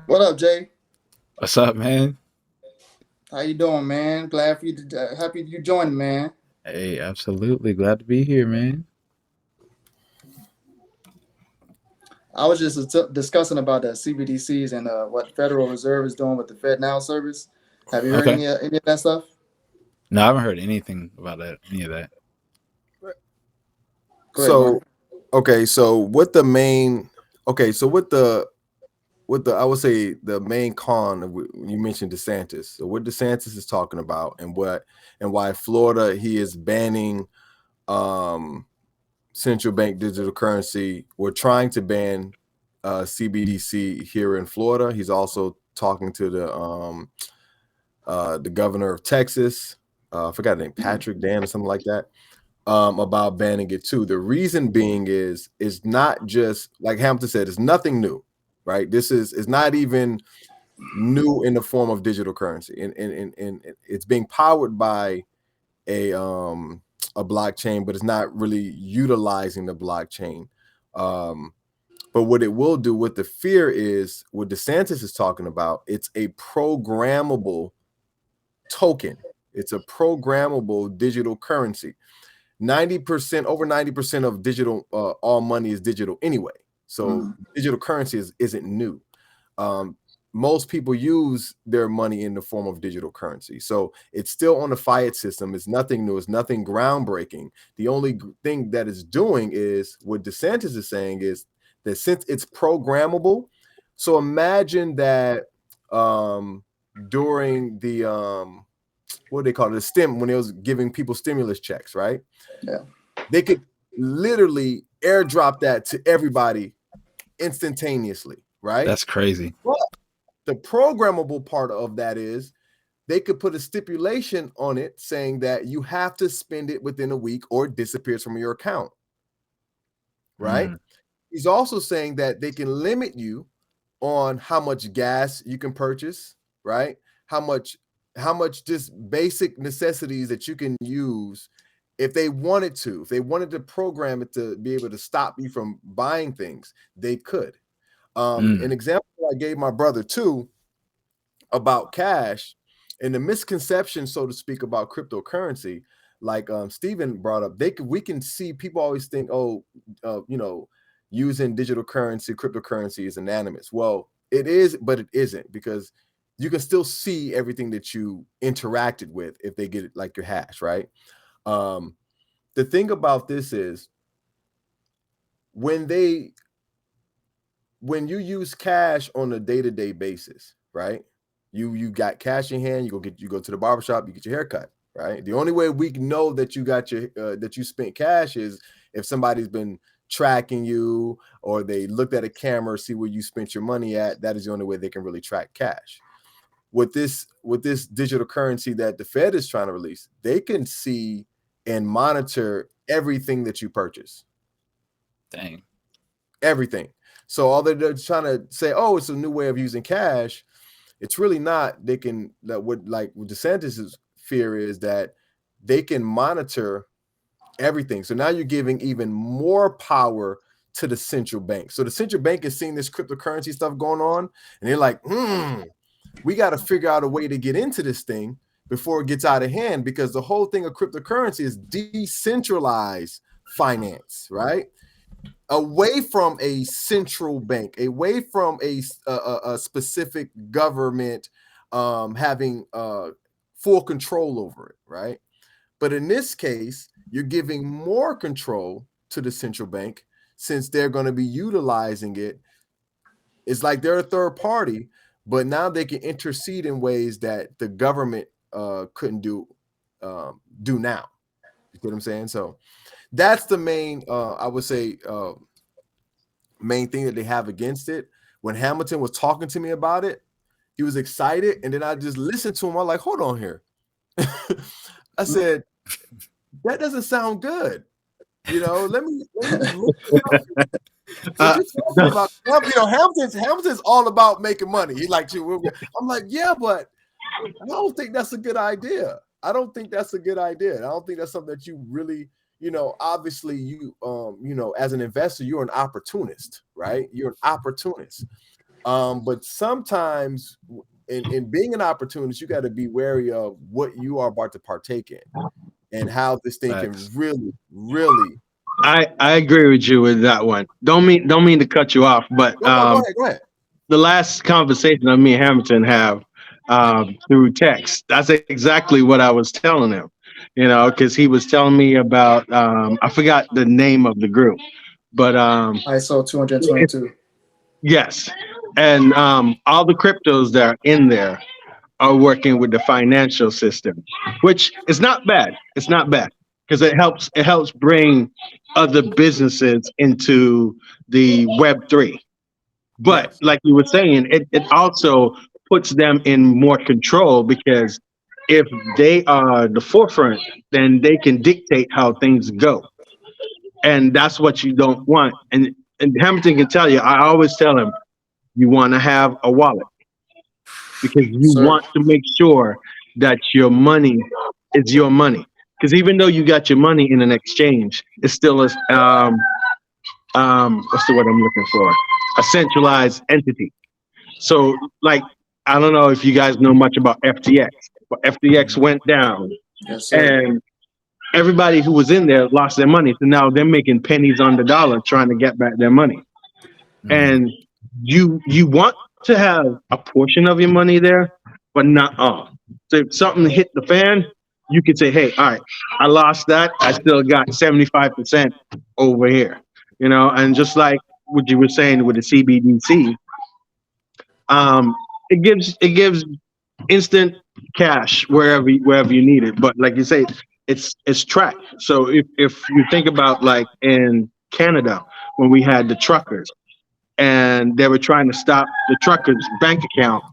What up, Jay? What's up, man? How you doing, man? Glad for you. Happy you joined, man. Hey, absolutely. Glad to be here, man. I was just discussing about the CBDCs and what Federal Reserve is doing with the Fed Now service. Have you heard Okay. any of that stuff? No, I haven't heard anything about that, any of that. Go ahead. You want? So okay, so what the main okay, so what the I would say the main con of you mentioned DeSantis. So what DeSantis is talking about and why Florida he is banning um central bank digital currency. We're trying to ban CBDC here in Florida. He's also talking to the governor of Texas. I forgot the name, Patrick Dan or something like that. About banning it too. The reason being is not just like Hamilton said, it's nothing new, right? This is not even new in the form of digital currency, and it's being powered by a blockchain, but it's not really utilizing the blockchain. Um, but what it will do, what the fear is, what DeSantis is talking about, it's a programmable token. It's a programmable digital currency. 90%, over 90% of digital, all money is digital anyway. So Mm-hmm. digital currency isn't new. Um, Most people use their money in the form of digital currency. So it's still on the fiat system. It's nothing new. It's nothing groundbreaking. The only thing that it's doing is what DeSantis is saying is that since it's programmable, so imagine that during the what do they call it, the stim when it was giving people stimulus checks, right? Yeah. They could literally airdrop that to everybody instantaneously, right? That's crazy. But the programmable part of that is they could put a stipulation on it saying that you have to spend it within a week or it disappears from your account, right? Mm, He's also saying that they can limit you on how much gas you can purchase, right? How much just basic necessities that you can use if they wanted to. If they wanted to program it to be able to stop you from buying things, they could. An mm. example I gave my brother too about cash and the misconception, so to speak, about cryptocurrency, like Stephen brought up, we can see people always think, oh, using digital currency, cryptocurrency is anonymous. Well, it is, but it isn't because you can still see everything that you interacted with if they get it like your hash, right? Um, the thing about this is when they when you use cash on a day-to-day basis, right? You got cash in hand, you go to the barbershop, you get your hair cut, right? The only way we know that you got your that you spent cash is if somebody's been tracking you or they looked at a camera, see where you spent your money at. That is the only way they can really track cash. With this digital currency that the Fed is trying to release, they can see and monitor everything that you purchase, Dang. everything. So all they're trying to say, oh, it's a new way of using cash. It's really not. They can that what like what DeSantis's fear is that they can monitor everything. So now you're giving even more power to the central bank. So the central bank is seeing this cryptocurrency stuff going on, and they're like, we got to figure out a way to get into this thing before it gets out of hand, because the whole thing of cryptocurrency is decentralized finance, right? Away from a central bank, away from a specific government having full control over it, right? But in this case, you're giving more control to the central bank since they're going to be utilizing it. It's like they're a third party, but now they can intercede in ways that the government couldn't do now. You get what I'm saying? So that's the main, I would say, main thing that they have against it. When Hamilton was talking to me about it, he was excited, and then I just listened to him. I'm like, hold on here. I said, that doesn't sound good. Let me look it up. What Uh, you're talking about, Hamilton's all about making money. He's like, I'm like, yeah, but I don't think that's a good idea. I don't think that's a good idea. I don't think that's something that you really obviously as an investor, you're an opportunist, right? You're an opportunist. But sometimes in being an opportunist, you got to be wary of what you are about to partake in and how this thing can Facts. really, really. I agree with you with that one. Don't mean to cut you off, but No, go ahead, go ahead. the last conversation that me and Hamilton have through text, that's exactly what I was telling him. Because he was telling me about I forgot the name of the group, but ISO 222. yes, and all the cryptos that are in there are working with the financial system, which is not bad. It's not bad because it helps bring other businesses into the Web3. But Yes, like you were saying, it also puts them in more control because if they are the forefront, then they can dictate how things go. And that's what you don't want. And Hamilton can tell you, I always tell him, you want to have a wallet because you Sir. want to make sure that your money is your money. Because even though you got your money in an exchange, it's still what's the word I'm looking for? A centralized entity. So, like, I don't know if you guys know much about FTX, but FTX Mhm. went down, Yes, sir. and everybody who was in there lost their money. So now they're making pennies on the dollar trying to get back their money. Mm. And you want to have a portion of your money there, but not all. So if something hit the fan, you could say, "Hey, all right, I lost that. I still got 75% over here." And just like what you were saying with the CBDC, um, it gives instant cash wherever you need it. But like you say, it's tracked. So if you think about like in Canada when we had the truckers and they were trying to stop the truckers' bank account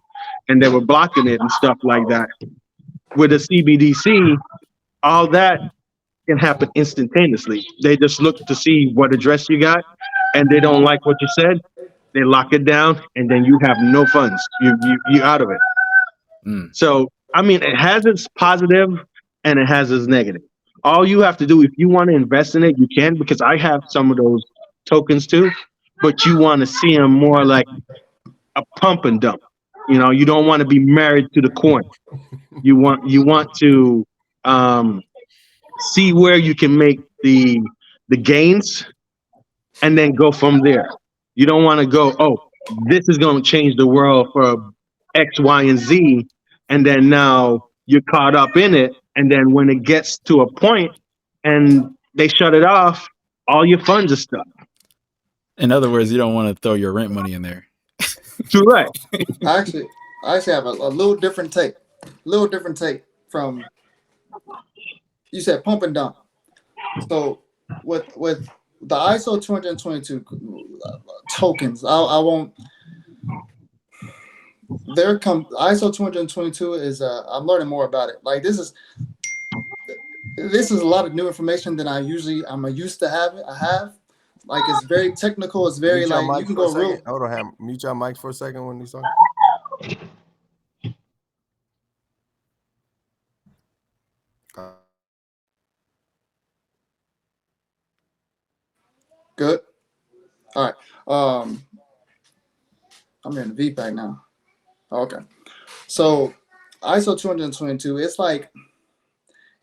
and they were blocking it and stuff like that. With a CBDC, all that can happen instantaneously. They just look to see what address you got, and they don't like what you said. They lock it down, and then you have no funds. You out of it. Mm. So I mean, it has its positive and it has its negative. All you have to do if you want to invest in it, you can because I have some of those tokens too. But you want to see them more like a pump and dump. You don't want to be married to the coin. You want to um, see where you can make the gains and then go from there. You don't want to go, oh, this is going to change the world for X, Y, and Z, and then now you're caught up in it, and then when it gets to a point and they shut it off, all your funds are stuck. In other words, you don't want to throw your rent money in there. Too right. I actually, I actually have a little different take. Little different take from you said pump and dump. So with the ISO 222 tokens, I won't. There come ISO 222 is I'm learning more about it. Like this is a lot of new information than I'm used to have. I have like it's very technical. It's very Mute your like you mic can for a go second. real Hold on, mute your mics for a second when he's talking. good. All right. I'm in the VPAC now. Okay. So ISO 222, it's like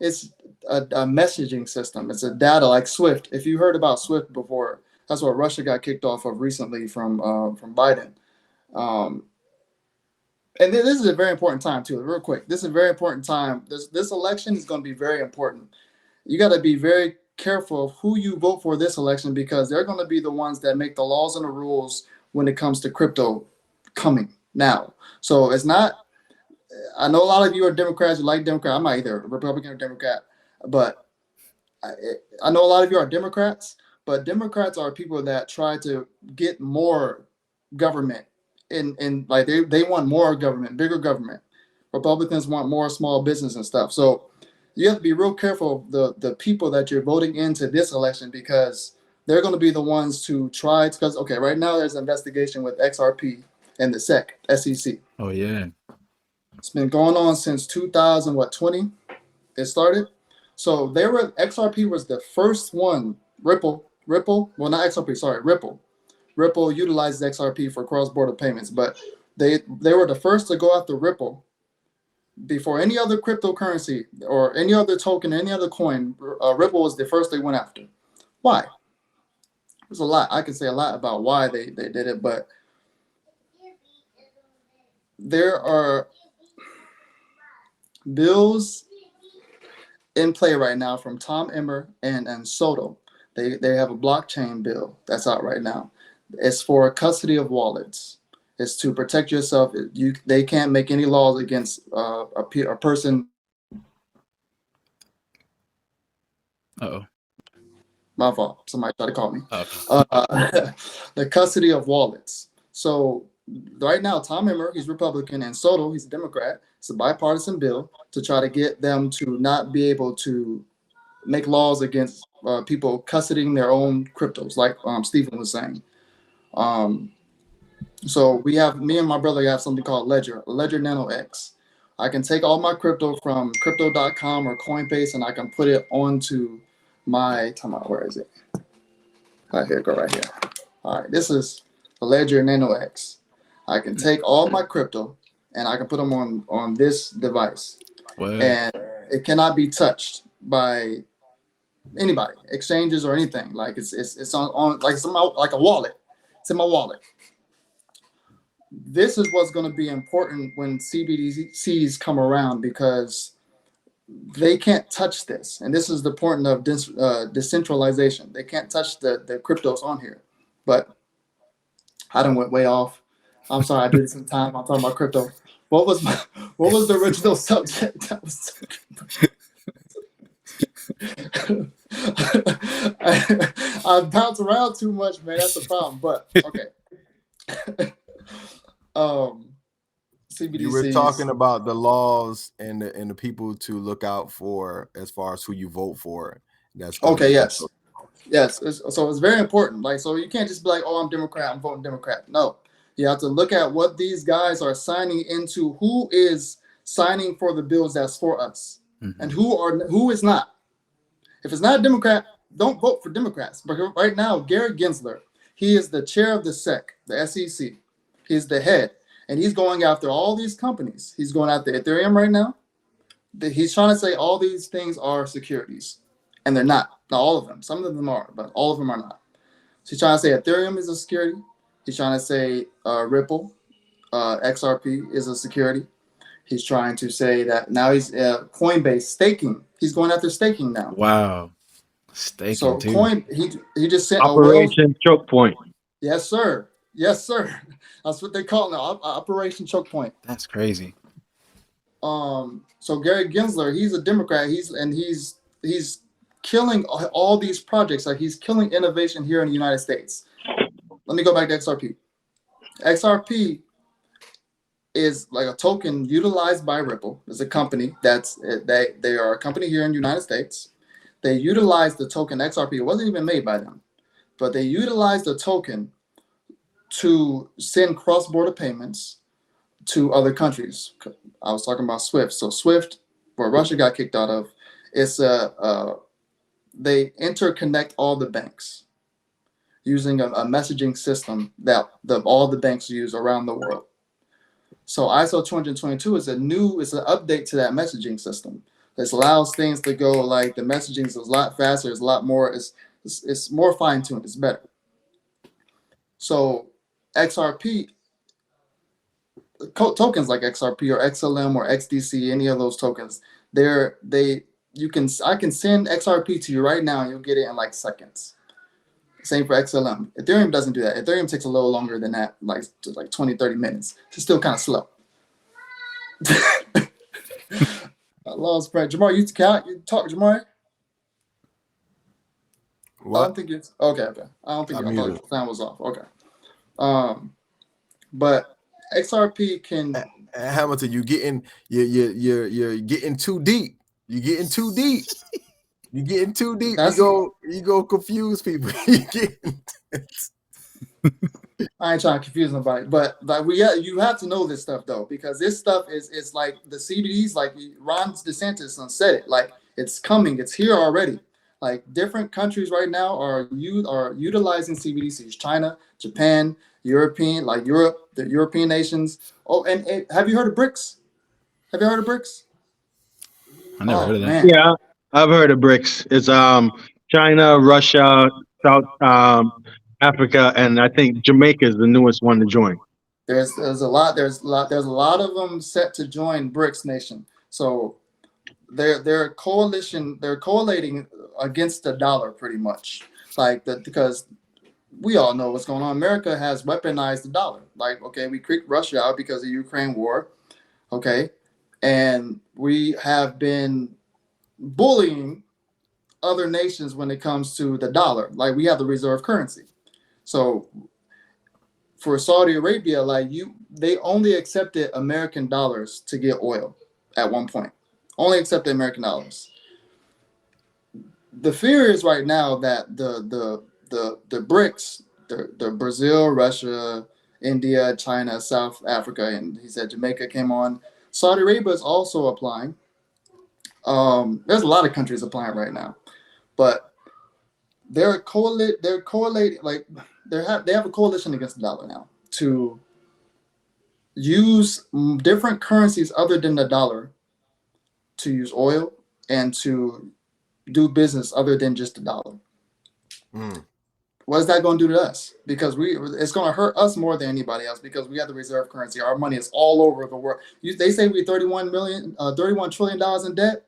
it's a messaging system. It's a data like Swift. If you heard about Swift before, that's what Russia got kicked off of recently from Biden. Um, and this is a very important time too. Real quick, this is a very important time. This election is going to be very important. You got to be very careful of who you vote for this election because they're going to be the ones that make the laws and the rules when it comes to crypto coming now. So it's not. I know a lot of you are Democrats. You like Democrat. I'm not either Republican or Democrat, but I, I know a lot of you are Democrats. But Democrats are people that try to get more government, and like they want more government, bigger government. Republicans want more small business and stuff. So you have to be real careful of the people that you're voting into this election because they're going to be the ones to try. Because okay, right now there's an investigation with XRP and the SEC. Oh yeah. It's been going on since 2020. It started. So XRP was the first one. Ripple. Well, not XRP. Sorry, Ripple. Ripple utilizes XRP for cross-border payments, but they were the first to go after Ripple before any other cryptocurrency or any other token, any other coin. Ripple was the first they went after. Why? There's a lot. I can say a lot about why they did it, but there are bills in play right now from Tom Emmer and Soto. They have a blockchain bill that's out right now. It's for custody of wallets. It's to protect yourself. They can't make any laws against a person. Uh-oh. My fault. Somebody tried to call me. Okay. The custody of wallets. So right now, Tom Emmer, he's Republican, and Soto, he's a Democrat. It's a bipartisan bill to try to get them to not be able to make laws against people custodying their own cryptos, like Stephen was saying. So we have, me and my brother have something called Ledger Nano X. I can take all my crypto from crypto.com or Coinbase and I can put it onto my, where is it? Right here, go right here. All right, this is the Ledger Nano X. I can take all my crypto and I can put them on this device. What? And it cannot be touched by anybody, exchanges or anything. Like it's on like like a wallet. It's in my wallet. This is what's going to be important when CBDCs come around because they can't touch this. And this is the point of decentralization. They can't touch the cryptos on here. But I done went way off. I'm sorry, I did some time. I'm talking about crypto. What was the original subject? I bounce around too much, man. That's the problem. But okay. CBDCs. You were talking about the laws and the people to look out for as far as who you vote for. That's okay. Yes. So it's very important. Like, so you can't just be like, oh, I'm Democrat, I'm voting Democrat. No, you have to look at what these guys are signing into. Who is signing for the bills that's for us, and who is not. If it's not a Democrat, don't vote for Democrats. But right now, Gary Gensler, he is the chair of the SEC, the SEC. He's the head, and he's going after all these companies. He's going after Ethereum right now. He's trying to say all these things are securities, and they're not. Not all of them. Some of them are, but all of them are not. So he's trying to say Ethereum is a security. He's trying to say Ripple, XRP is a security. He's trying to say that now he's Coinbase staking. He's going after staking now. Wow, staking so too. He just sent Operation Choke Point. Yes, sir. Yes, sir. That's what they call it now. Operation Choke Point. That's crazy. So Gary Gensler, he's a Democrat. He's killing all these projects. Like, he's killing innovation here in the United States. Let me go back to XRP. XRP is like a token utilized by Ripple. It's a company they are a company here in the United States. They utilize the token XRP. It wasn't even made by them, but they utilized the token to send cross-border payments to other countries. I was talking about SWIFT. So SWIFT, where Russia got kicked out of, it's they interconnect all the banks using a messaging system that all the banks use around the world. So ISO 222 is an update to that messaging system. This allows things to go, like, the messaging is a lot faster, it's a lot more, it's more fine-tuned, it's better. So XRP, tokens like XRP or XLM or XDC, any of those tokens, I can send XRP to you right now and you'll get it in like seconds. Same for XLM. Ethereum doesn't do that. Ethereum takes a little longer than that, like 20, 30 minutes. It's still kind of slow. I lost Brad. Jamar, you talk, Jamar? What? I don't think it's okay. I thought the sound was off. Okay. But XRP can. Hamilton, you're getting too deep. You're getting too deep. You're getting too deep. You go confuse people. I ain't trying to confuse nobody, but you have to know this stuff though, because this stuff is like the CBDs, like Ron DeSantis said it. Like, It's coming. It's here already. Like different countries right now are utilizing CBDCs. China, Japan, European, like Europe, the European nations. Oh, and have you heard of BRICS? Have you heard of BRICS? I never heard Oh of that. man, Yeah, I've heard of BRICS. It's China, Russia, South Africa, and I think Jamaica is the newest one to join. there's a lot of them set to join BRICS nation. So they're coalition. They're collating against the dollar pretty much. Like that because we all know what's going on. America has weaponized the dollar. Like, okay, we kicked Russia out because of the Ukraine war. Okay. And we have been bullying other nations when it comes to the dollar. Like we have the reserve currency. So for Saudi Arabia, they only accepted American dollars to get oil at one point. Only accepted American dollars. The fear is right now that the BRICS, the Brazil, Russia, India, China, South Africa, and he said Jamaica came on. Saudi Arabia is also applying. There's a lot of countries applying right now, but they're correlating like they have a coalition against the dollar now to use different currencies other than the dollar to use oil and to do business other than just the dollar. Mm. What is that going to do to us? Because it's going to hurt us more than anybody else because we have the reserve currency. Our money is all over the world. They say we $31 trillion in debt.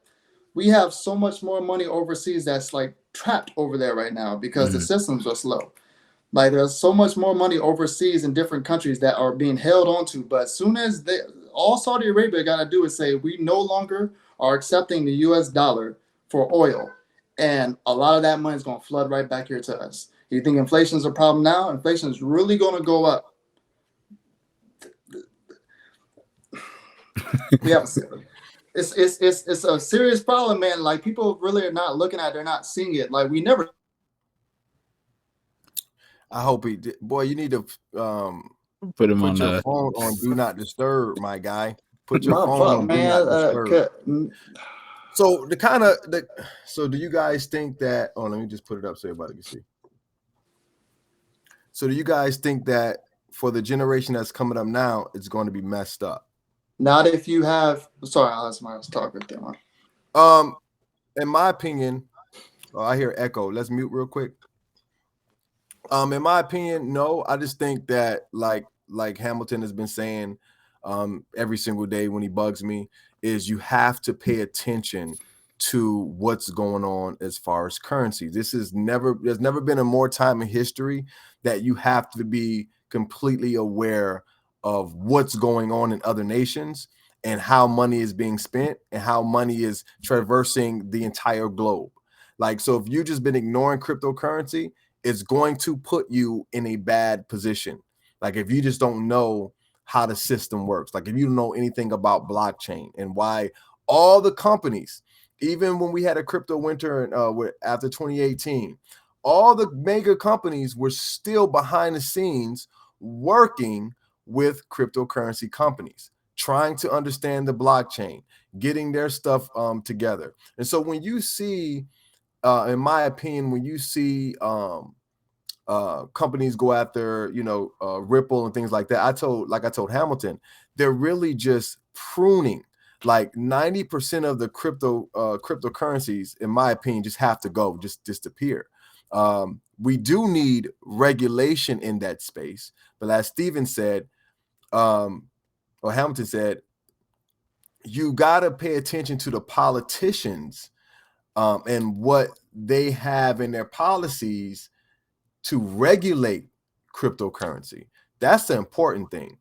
We have so much more money overseas that's like trapped over there right now because the systems are slow. Like there's so much more money overseas in different countries that are being held onto. But as soon as all Saudi Arabia got to do is say we no longer are accepting the U.S. dollar for oil, and a lot of that money is going to flood right back here to us. You think inflation is a problem now? Inflation is really going to go up. We have it's a serious problem, man. Like people really are not looking at it, they're not seeing it. Like we never. I hope he did. Boy, you need to Put him put on your phone on do not disturb, my guy. Put your My phone fuck, on do man. not disturb. So so do you guys think that? Oh, let me just put it up so everybody can see. So do you guys think that for the generation that's coming up now, it's going to be messed up? Not if you have. Sorry, I'll let somebody else talk right there. In my opinion, I hear echo. Let's mute real quick. In my opinion, no. I just think that like Hamilton has been saying every single day when he bugs me, is you have to pay attention to what's going on as far as currency. There's never been a more time in history that you have to be completely aware of what's going on in other nations and how money is being spent and how money is traversing the entire globe. Like, so if you've just been ignoring cryptocurrency, it's going to put you in a bad position. Like if you just don't know how the system works, like if you don't know anything about blockchain and why all the companies, even when we had a crypto winter after 2018, all the mega companies were still behind the scenes working with cryptocurrency companies, trying to understand the blockchain, getting their stuff together. And so when you see, in my opinion, when you see companies go after, Ripple and things like that, I told Hamilton, they're really just pruning. Like 90% of the cryptocurrencies, in my opinion, just have to go, just disappear. We do need regulation in that space, but as Steven said, or Hamilton said, you got to pay attention to the politicians and what they have in their policies to regulate cryptocurrency. That's the important thing.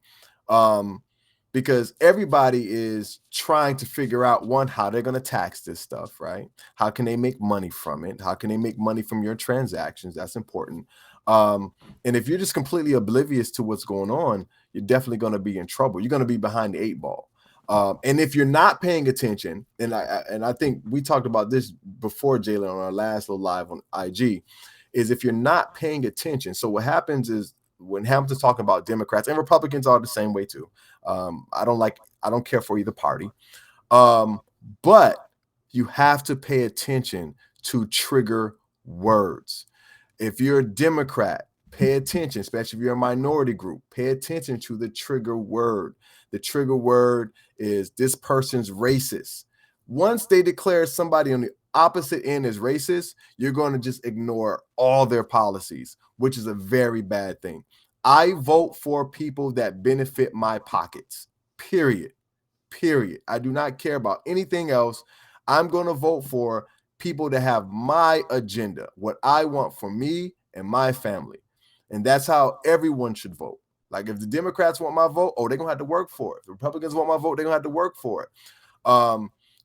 Because everybody is trying to figure out, one, how they're going to tax this stuff, right? How can they make money from it? How can they make money from your transactions? That's important. And if you're just completely oblivious to what's going on, you're definitely going to be in trouble. You're going to be behind the 8 ball. And if you're not paying attention, and I think we talked about this before, Jalen, on our last little live on IG, is if you're not paying attention. So what happens is when Hamilton's talking about Democrats, and Republicans are the same way too. I don't care for either party. But you have to pay attention to trigger words. If you're a Democrat, pay attention, especially if you're a minority group, pay attention to the trigger word. The trigger word is this person's racist. Once they declare somebody on the opposite end as racist, you're going to just ignore all their policies, which is a very bad thing. I vote for people that benefit my pockets, period. I do not care about anything else. I'm going to vote for people that have my agenda, what I want for me and my family. And that's how everyone should vote. Like if the Democrats want my vote, they're going to have to work for it. If the Republicans want my vote, they're going to have to work for it.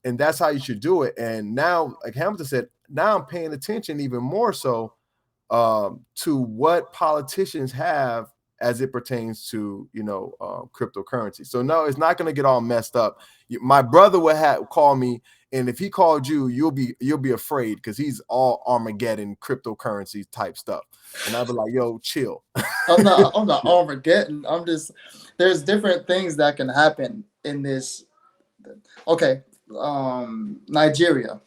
And that's how you should do it. And now, like Hamilton said, now I'm paying attention even more so to what politicians have as it pertains to, cryptocurrency. So no, it's not going to get all messed up. My brother would call me, and if he called you, you'll be afraid because he's all Armageddon cryptocurrency type stuff. And I'll be like, yo, chill. I'm not Armageddon. I'm just, there's different things that can happen in this. Okay. Nigeria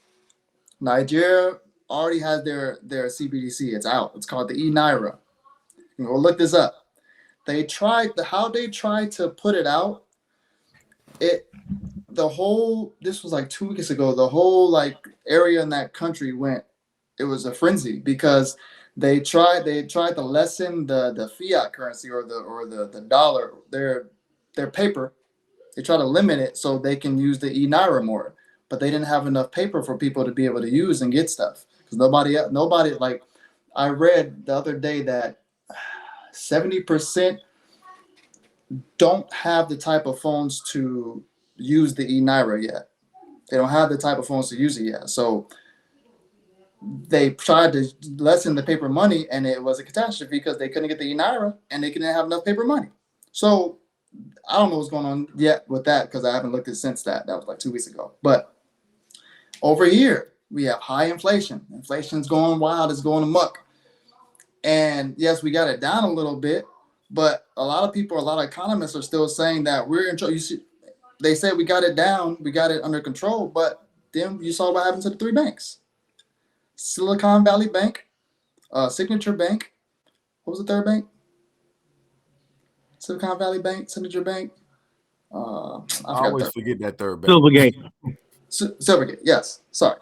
already has their CBDC. It's out. It's called the e-Naira. You can go look this up. They tried to put it out. This was like 2 weeks ago. The whole like area in that country it was a frenzy because they tried to lessen the fiat currency or the dollar, their paper. They try to limit it so they can use the e-Naira more, but they didn't have enough paper for people to be able to use and get stuff because nobody like I read the other day that 70% don't have the type of phones to use the e-Naira yet. They don't have the type of phones to use it yet. So they tried to lessen the paper money, and it was a catastrophe because they couldn't get the e-Naira and they couldn't have enough paper money. So I don't know what's going on yet with that because I haven't looked at it since that. That was like 2 weeks ago. But over here, we have high inflation. Inflation's going wild. It's going amok. And yes, we got it down a little bit, but a lot of economists are still saying that we're in trouble. They said we got it down, we got it under control, but then you saw what happened to the three banks. Silicon Valley Bank, Signature Bank. What was the third bank? Silicon Valley Bank, Signature Bank. I always forget that third bank. Silvergate. Silvergate, yes. Sorry.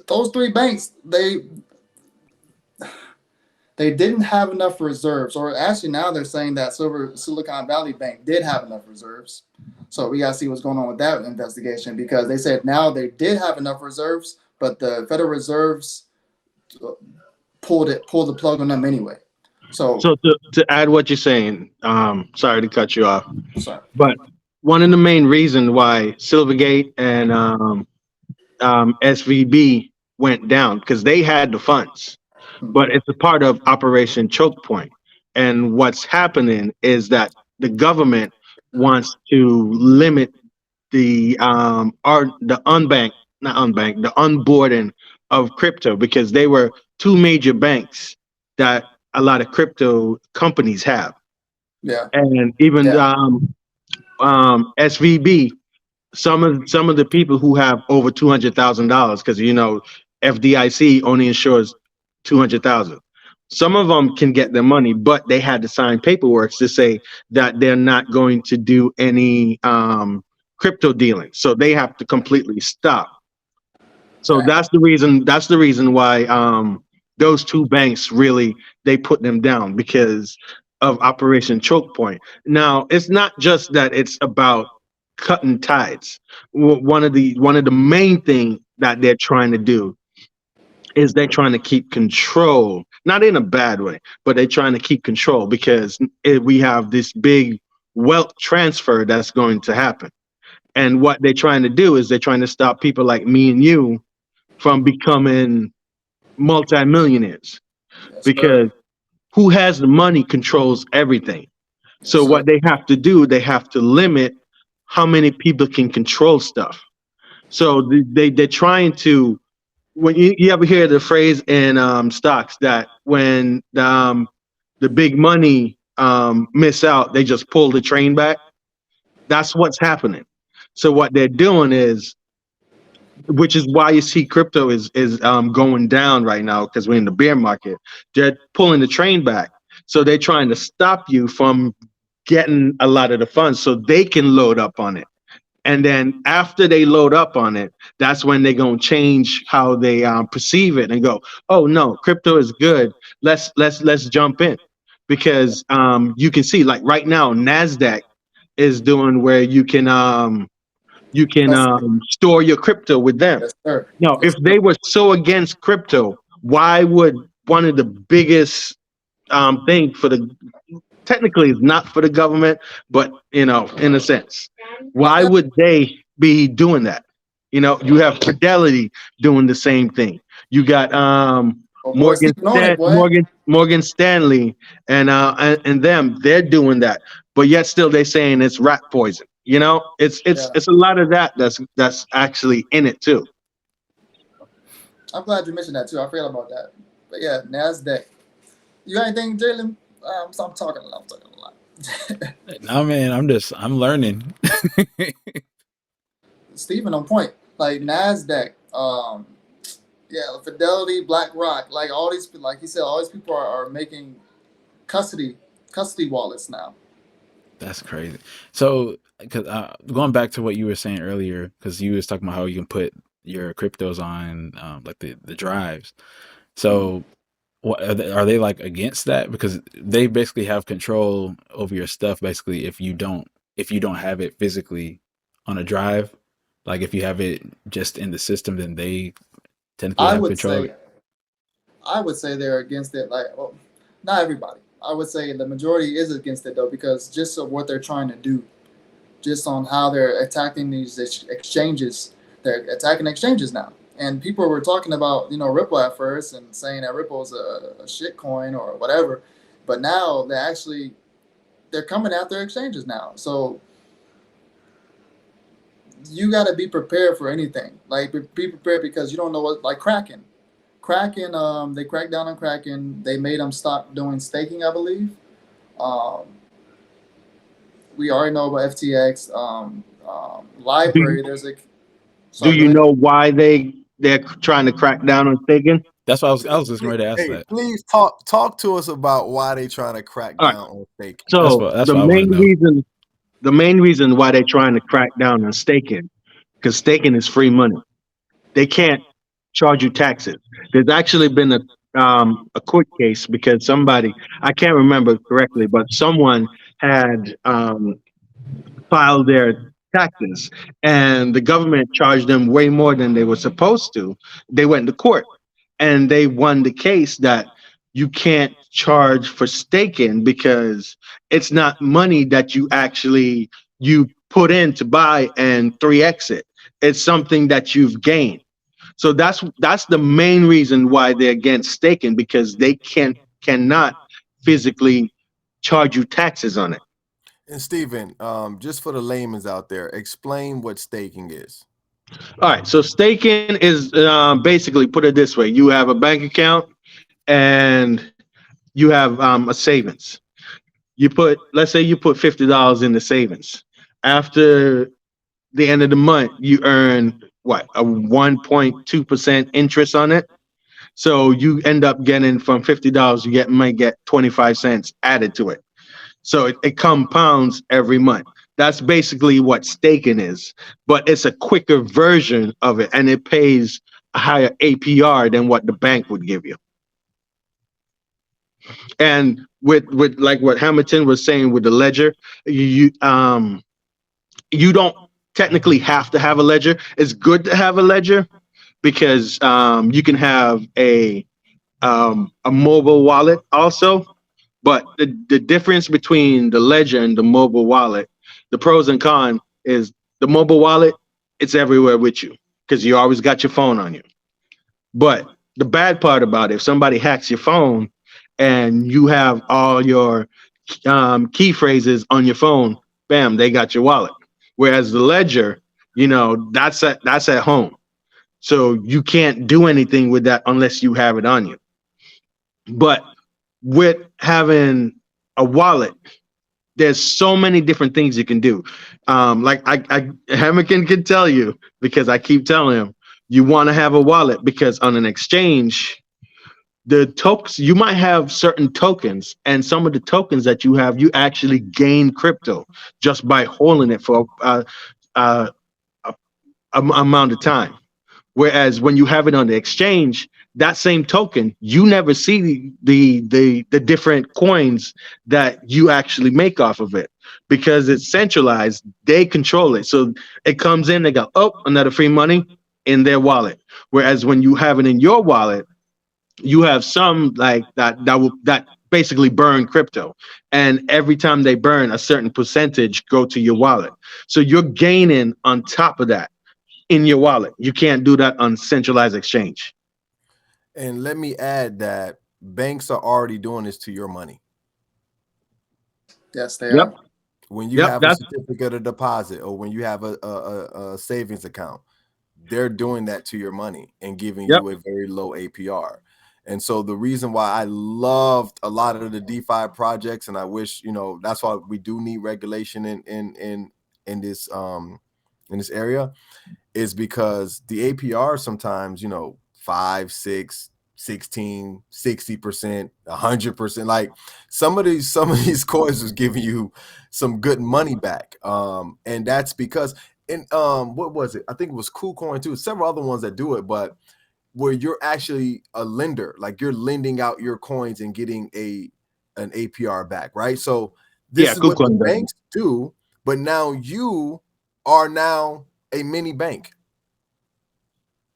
Those three banks, they didn't have enough reserves. Or actually now they're saying that Silicon Valley Bank did have enough reserves. So we got to see what's going on with that investigation because they said now they did have enough reserves, but the Federal Reserves pulled the plug on them anyway. So to add what you're saying, sorry to cut you off, sorry. but one of the main reasons why Silvergate and SVB went down because they had the funds, but it's a part of Operation Choke Point. And what's happening is that the government wants to limit the onboarding of crypto because they were two major banks that a lot of crypto companies have. Yeah. And even SVB, some of the people who have over $200,000, because FDIC only insures 200,000. Some of them can get their money, but they had to sign paperwork to say that they're not going to do any crypto dealing. So they have to completely stop. So that's the reason why those two banks they put them down because of Operation Choke Point. Now, it's not just that it's about cutting ties. One of the main thing that they're trying to do is they're trying to keep control, not in a bad way, but they're trying to keep control because we have this big wealth transfer that's going to happen. And what they're trying to do is they're trying to stop people like me and you from becoming multimillionaires because who has the money controls everything. So what they have to do, they have to limit how many people can control stuff. So they're trying to, when you ever hear the phrase in stocks that when the big money miss out, they just pull the train back. That's what's happening. So what they're doing is, which is why you see crypto is going down right now because we're in the bear market. They're pulling the train back, so they're trying to stop you from getting a lot of the funds so they can load up on it. And then after they load up on it, that's when they're gonna change how they perceive it and go, oh no, crypto is good. Let's jump in because you can see like right now Nasdaq is doing where you can Custody. store your crypto with them. Yes, sir. Now, if Yes, sir. they were so against crypto, why would one of the biggest thing for the technically it's not for the government, but in a sense, why Yeah. would they be doing that? You have Fidelity doing the same thing. You got Oh boy, Stephen on it, boy. Morgan Stanley and them. They're doing that, but yet still they saying it's rat poison. It's Yeah. it's a lot of that's actually in it too. I'm glad you mentioned that too. I forgot about that. But yeah, Nasdaq. You got anything, Jalen? I'm talking a lot. I'm talking a lot. No, man, I'm learning. Stephen on point. Like Nasdaq. Yeah, Fidelity, BlackRock. Like all these, like he said, all these people are making custody wallets now. That's crazy. So, cause going back to what you were saying earlier, because you was talking about how you can put your cryptos on like the drives. So, what are they like against that? Because they basically have control over your stuff. Basically, if you don't have it physically on a drive, like if you have it just in the system, then they technically I have would control of say, it. they're against it. Like, well, not everybody. I would say the majority is against it though, because just of what they're trying to do, just on how they're attacking these exchanges. They're attacking exchanges now, and people were talking about Ripple at first and saying that Ripple's a shit coin or whatever, but now they're coming after exchanges now. So you got to be prepared for anything. Like be prepared because you don't know what, like Kraken. Kraken, they cracked down on Kraken. They made them stop doing staking, I believe. Um, we already know about FTX. Do you, Library, there's a. do Sorry, go you ahead. know why they're trying to crack down on staking? That's why I was just ready to ask Hey, that. please talk to us about why they trying to crack All right. down on staking. That's So what that's what I want to know. the main reason why they're trying to crack down on staking, because staking is free money. They can't charge you taxes. There's actually been a court case because somebody, I can't remember correctly, but someone had filed their taxes and the government charged them way more than they were supposed to. They went to court and they won the case that you can't charge for staking because it's not money that you put in to buy and 3x it. It's something that you've gained. So that's the main reason why they're against staking, because they cannot physically charge you taxes on it. And Stephen, just for the layman's out there, explain what staking is. All right, so staking is basically, put it this way: you have a bank account and you have a savings. Let's say you put $50 in the savings. After the end of the month, you earn what, a 1.2% interest on it. So you end up getting, from $50, might get 25 cents added to it. So it compounds every month. That's basically what staking is, but it's a quicker version of it, and it pays a higher APR than what the bank would give you. And with like what Hamilton was saying with the ledger, you don't technically have to have a ledger. It's good to have a ledger because you can have a mobile wallet also. But the difference between the ledger and the mobile wallet, the pros and cons is the mobile wallet, it's everywhere with you because you always got your phone on you. But the bad part about it, if somebody hacks your phone and you have all your key phrases on your phone, bam, they got your wallet. Whereas the ledger, that's at home. So you can't do anything with that unless you have it on you. But with having a wallet, there's so many different things you can do. Like Hamilton can tell you, because I keep telling him, you want to have a wallet, because on an exchange, the tokens, you might have certain tokens, and some of the tokens that you have, you actually gain crypto just by holding it for uh, amount of time. Whereas when you have it on the exchange, that same token, you never see the different coins that you actually make off of it, because it's centralized. They control it, so it comes in. They go, oh, another free money in their wallet. Whereas when you have it in your wallet, you have some like that basically burn crypto, and every time they burn, a certain percentage go to your wallet. So you're gaining on top of that in your wallet. You can't do that on centralized exchange. And let me add that banks are already doing this to your money. Yes, they Yep. are. When you Yep, have a that's certificate of deposit, or when you have a savings account, they're doing that to your money and giving yep. you a very low APR. And so the reason why I loved a lot of the DeFi projects, and I wish, that's why we do need regulation in this area, is because the APR sometimes, 5, 6, 16, 60%, 100%. Like some of these coins was giving you some good money back. And that's because what was it? I think it was KuCoin too. Several other ones that do it, but where you're actually a lender, like you're lending out your coins and getting an APR back, right? So this Yeah, is what the KuCoin does. banks do, but now you are now a mini bank,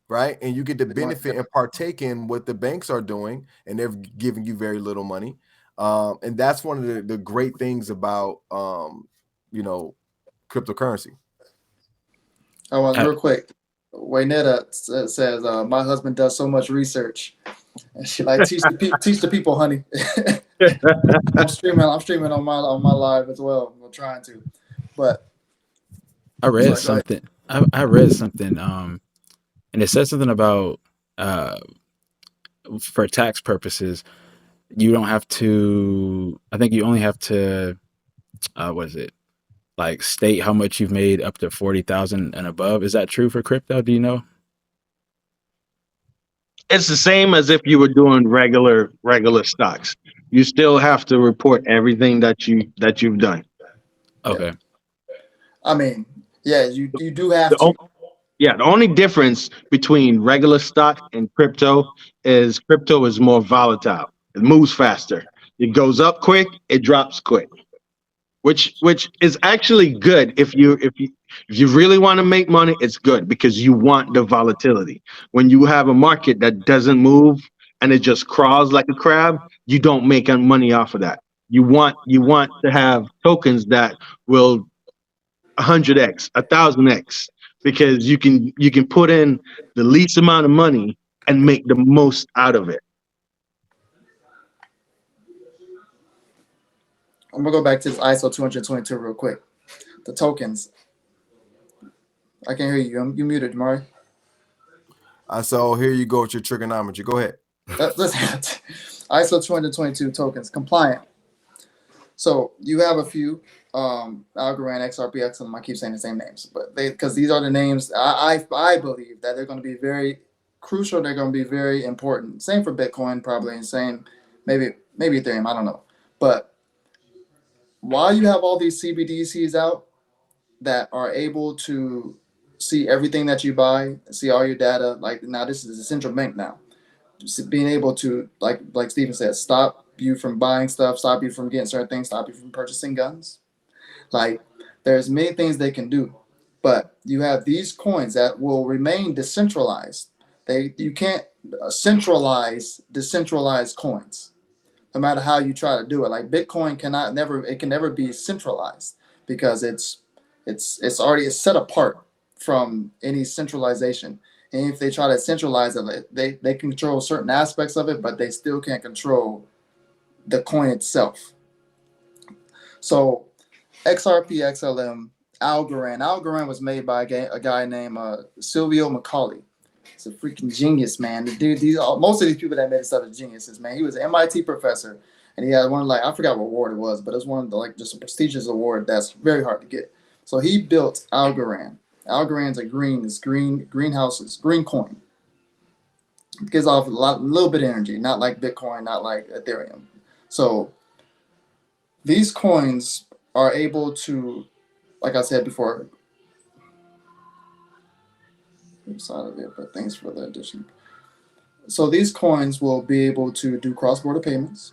right? And you get to benefit and partake in what the banks are doing, and they're giving you very little money. And that's one of the great things about cryptocurrency. Oh, Uh, real quick, Waynetta says, "My husband does so much research, and she like teach the people, honey." I'm streaming on my live as well. I'm trying to, but I read sorry, go ahead. something. I read something. And it said something about uh, for tax purposes, you don't have to. I think you only have to. What is it? Like state how much you've made up to 40,000 and above. Is that true for crypto? Do you know? It's the same as if you were doing regular stocks. You still have to report everything that you've done. Yeah, Okay. I mean, yeah, you do have The, to. yeah, the only difference between regular stock and crypto is more volatile. It moves faster. It goes up quick, it drops quick. Which is actually good if you really want to make money. It's good because you want the volatility. When you have a market that doesn't move and it just crawls like a crab, you don't make any money off of that. You want to have tokens that will 100x, 1,000x, because you can put in the least amount of money and make the most out of it. I'm gonna go back to this ISO 222 real quick. The tokens. I can't hear you. You muted, Mari. So here you go with your trigonometry. Go ahead. Let's ISO 222 tokens compliant. So you have a few Algorand, XRP, XLM. I keep saying the same names, but because these are the names I believe that they're going to be very crucial. They're going to be very important. Same for Bitcoin, probably, and same maybe Ethereum. I don't know, but while you have all these CBDCs out that are able to see everything that you buy, see all your data, like now this is a central bank now. Being able to, like Steven said, stop you from buying stuff, stop you from getting certain things, stop you from purchasing guns. Like there's many things they can do, but you have these coins that will remain decentralized. You can't centralize decentralized coins, no matter how you try to do it. Like Bitcoin can never be centralized because it's set apart from any centralization. And if they try to centralize it, they control certain aspects of it, but they still can't control the coin itself. So XRP, XLM, Algorand. Algorand was made by a guy named Silvio Macaulay. He's a freaking genius, man. The dude, most of these people that made this stuff are geniuses, man. He was an MIT professor, and he had one, like, I forgot what award it was, but it was one of the, like, just a prestigious award that's very hard to get. So he built Algorand. Algorand's a greenhouses green coin. It gives off little bit of energy, not like Bitcoin, not like Ethereum. So these coins are able to, like I said before, side of it, but thanks for the addition. So these coins will be able to do cross-border payments.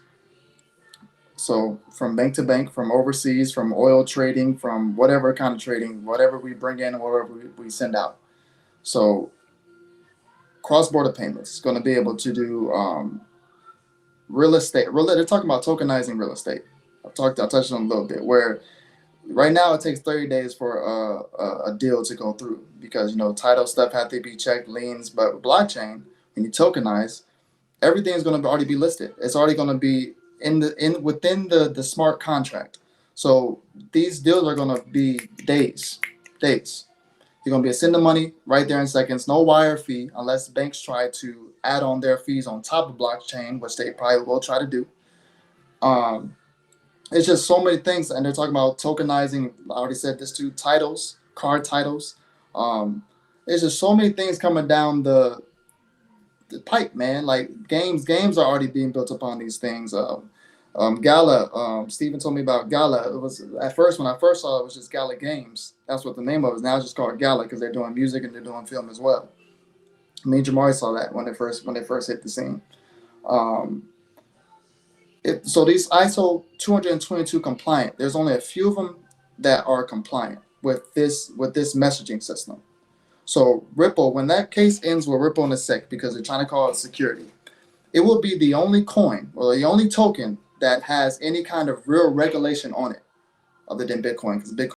So from bank to bank, from overseas, from oil trading, from whatever kind of trading, whatever we bring in, whatever we send out. So cross-border payments is going to be able to do real estate. They're talking about tokenizing real estate. I touched on a little bit where right now it takes 30 days for a deal to go through because title stuff had to be checked, liens. But with blockchain, when you tokenize, everything is going to already be listed. It's already going to be within the smart contract. So these deals are going to be days. You're going to be sending money right there in seconds. No wire fee unless banks try to add on their fees on top of blockchain, which they probably will try to do. Um, it's just so many things, and they're talking about tokenizing. I already said this too. Titles, card titles. Um, there's just so many things coming down the pipe, man. Like games are already being built upon these things. Gala. Steven told me about Gala. It was at first when I first saw it, it was just Gala Games. That's what the name of it is. Now it's just called Gala because they're doing music and they're doing film as well. Me and Jamari saw that when they first hit the scene. Um, so these ISO 222 compliant. There's only a few of them that are compliant with this messaging system. So Ripple, when that case ends with Ripple and the SEC, because they're trying to call it security, it will be the only coin or the only token that has any kind of real regulation on it other than Bitcoin, because Bitcoin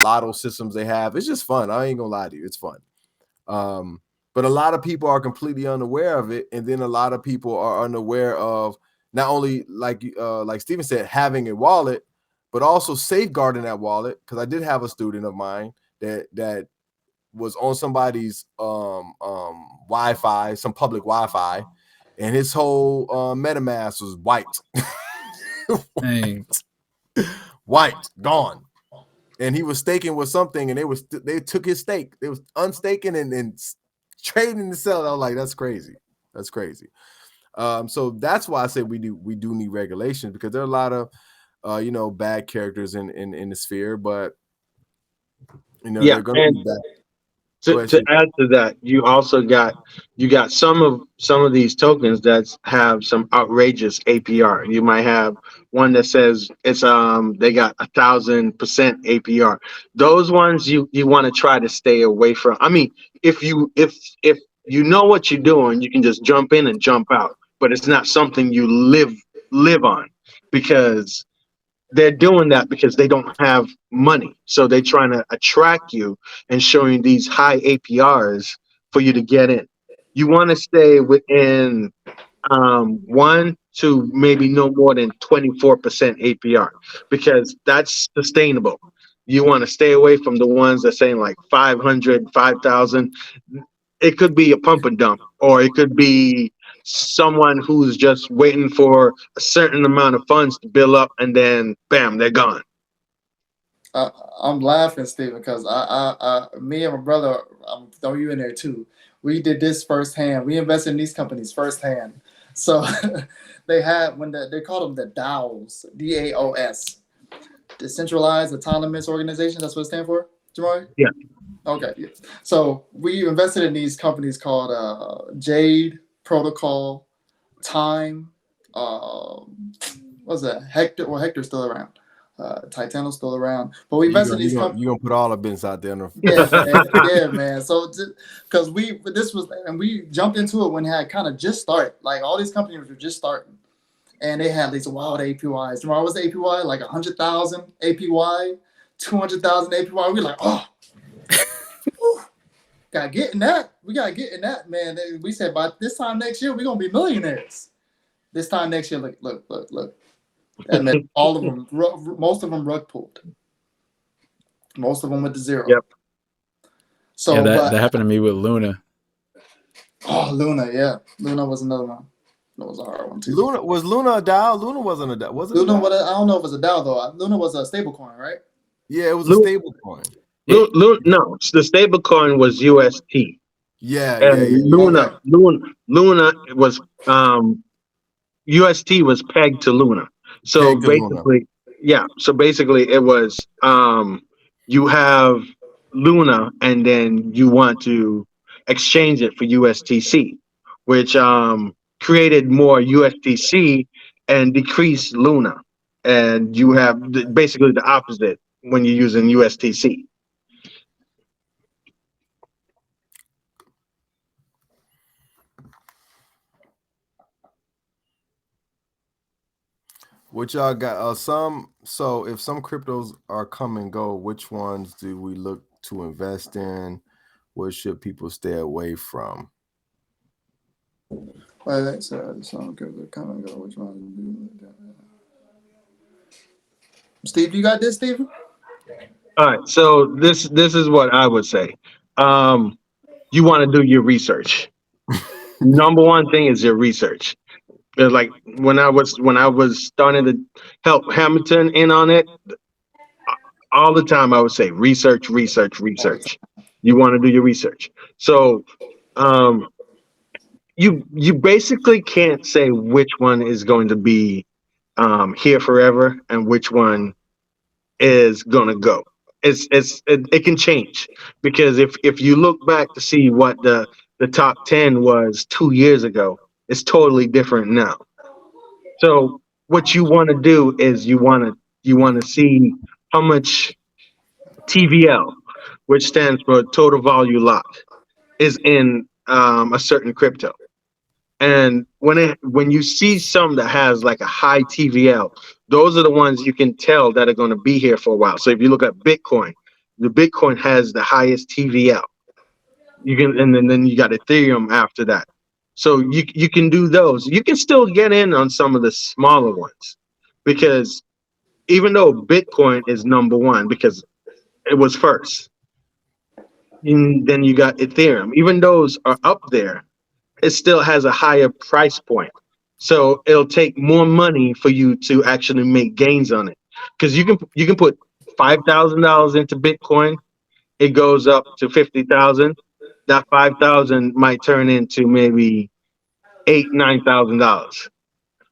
lotto systems they have. It's just fun. I ain't gonna lie to you, it's fun. But a lot of people are completely unaware of it, and then a lot of people are unaware of not only like Steven said, having a wallet, but also safeguarding that wallet. Because I did have a student of mine that was on somebody's Wi-Fi, some public Wi-Fi, and his whole MetaMask was wiped. Dang. White, gone. And he was staking with something, and they took his stake. They was unstaking and trading and selling. I was like, that's crazy. That's crazy. So that's why I say we do need regulations, because there are a lot of bad characters in the sphere, but Yeah, they're gonna be bad. Go ahead, To Steve. add to that, you also got some of these tokens that have some outrageous APR. You might have one that says it's they got 1,000% APR. Those ones you want to try to stay away from. I mean, if you know what you're doing, you can just jump in and jump out. But it's not something you live on, because they're doing that because they don't have money. So they're trying to attract you and showing these high APRs for you to get in. You want to stay within 1 to maybe no more than 24% APR, because that's sustainable. You want to stay away from the ones that saying like 500, 5,000. It could be a pump and dump, or it could be someone who's just waiting for a certain amount of funds to build up, and then bam, they're gone. I'm laughing, Stephen, because me and my brother, I'm throw you in there too. We did this firsthand. We invested in these companies firsthand. So they had they called them the DAOs, DAOS, decentralized autonomous organizations. That's what it stands for, Jamari? Yeah. Okay. Yeah. So we invested in these companies called Jade Protocol, Time. What's that? Hector? Well, Hector's still around. Titano's still around, but we invested in these companies. You're gonna put all the business out there. Yeah, man. Yeah, man. So because we jumped into it when it had kind of just started. Like all these companies were just starting, and they had these wild APYs. Tomorrow was the APY like 100,000 APY, 200,000 APY. We're like, oh, gotta get in that. We gotta get in that, man. We said by this time next year we're gonna be millionaires. This time next year, look. And then all of them, most of them rug pulled. Most of them went to zero. Yep. So yeah, that happened to me with Luna. Oh, Luna, yeah. Luna was another one. That was a hard one too. Luna a DAO? Luna wasn't a DAO. Was it? Luna, I don't know if it was a DAO though. Luna was a stable coin, right? Yeah, it was a stable coin. No, the stable coin was UST. Yeah. Luna was UST was pegged to Luna. So basically, it was you have Luna, and then you want to exchange it for USTC, which created more USTC and decreased Luna, and you have basically the opposite when you're using USTC. What y'all got? So if some cryptos are come and go, which ones do we look to invest in? What should people stay away from? Well, that's some cryptos come and go. Which one? Steve, you got this, Steve? All right, so this is what I would say. You want to do your research. Number one thing is your research. Like when I was starting to help Hamilton in on it, all the time I would say research. You want to do your research. So you basically can't say which one is going to be here forever and which one is gonna go. It can change, because if you look back to see what the top 10 was 2 years ago, it's totally different now. So what you want to do is you want to see how much TVL, which stands for total value locked, is in a certain crypto. And when you see some that has like a high TVL, those are the ones you can tell that are going to be here for a while. So if you look at Bitcoin, the Bitcoin has the highest TVL. You can, and then you got Ethereum after that. So you can do those. You can still get in on some of the smaller ones, because even though Bitcoin is number one because it was first, and then you got Ethereum. Even those are up there, it still has a higher price point. So it'll take more money for you to actually make gains on it. Because you can put $5,000 into Bitcoin, it goes up to 50,000. That 5,000 might turn into maybe $9,000.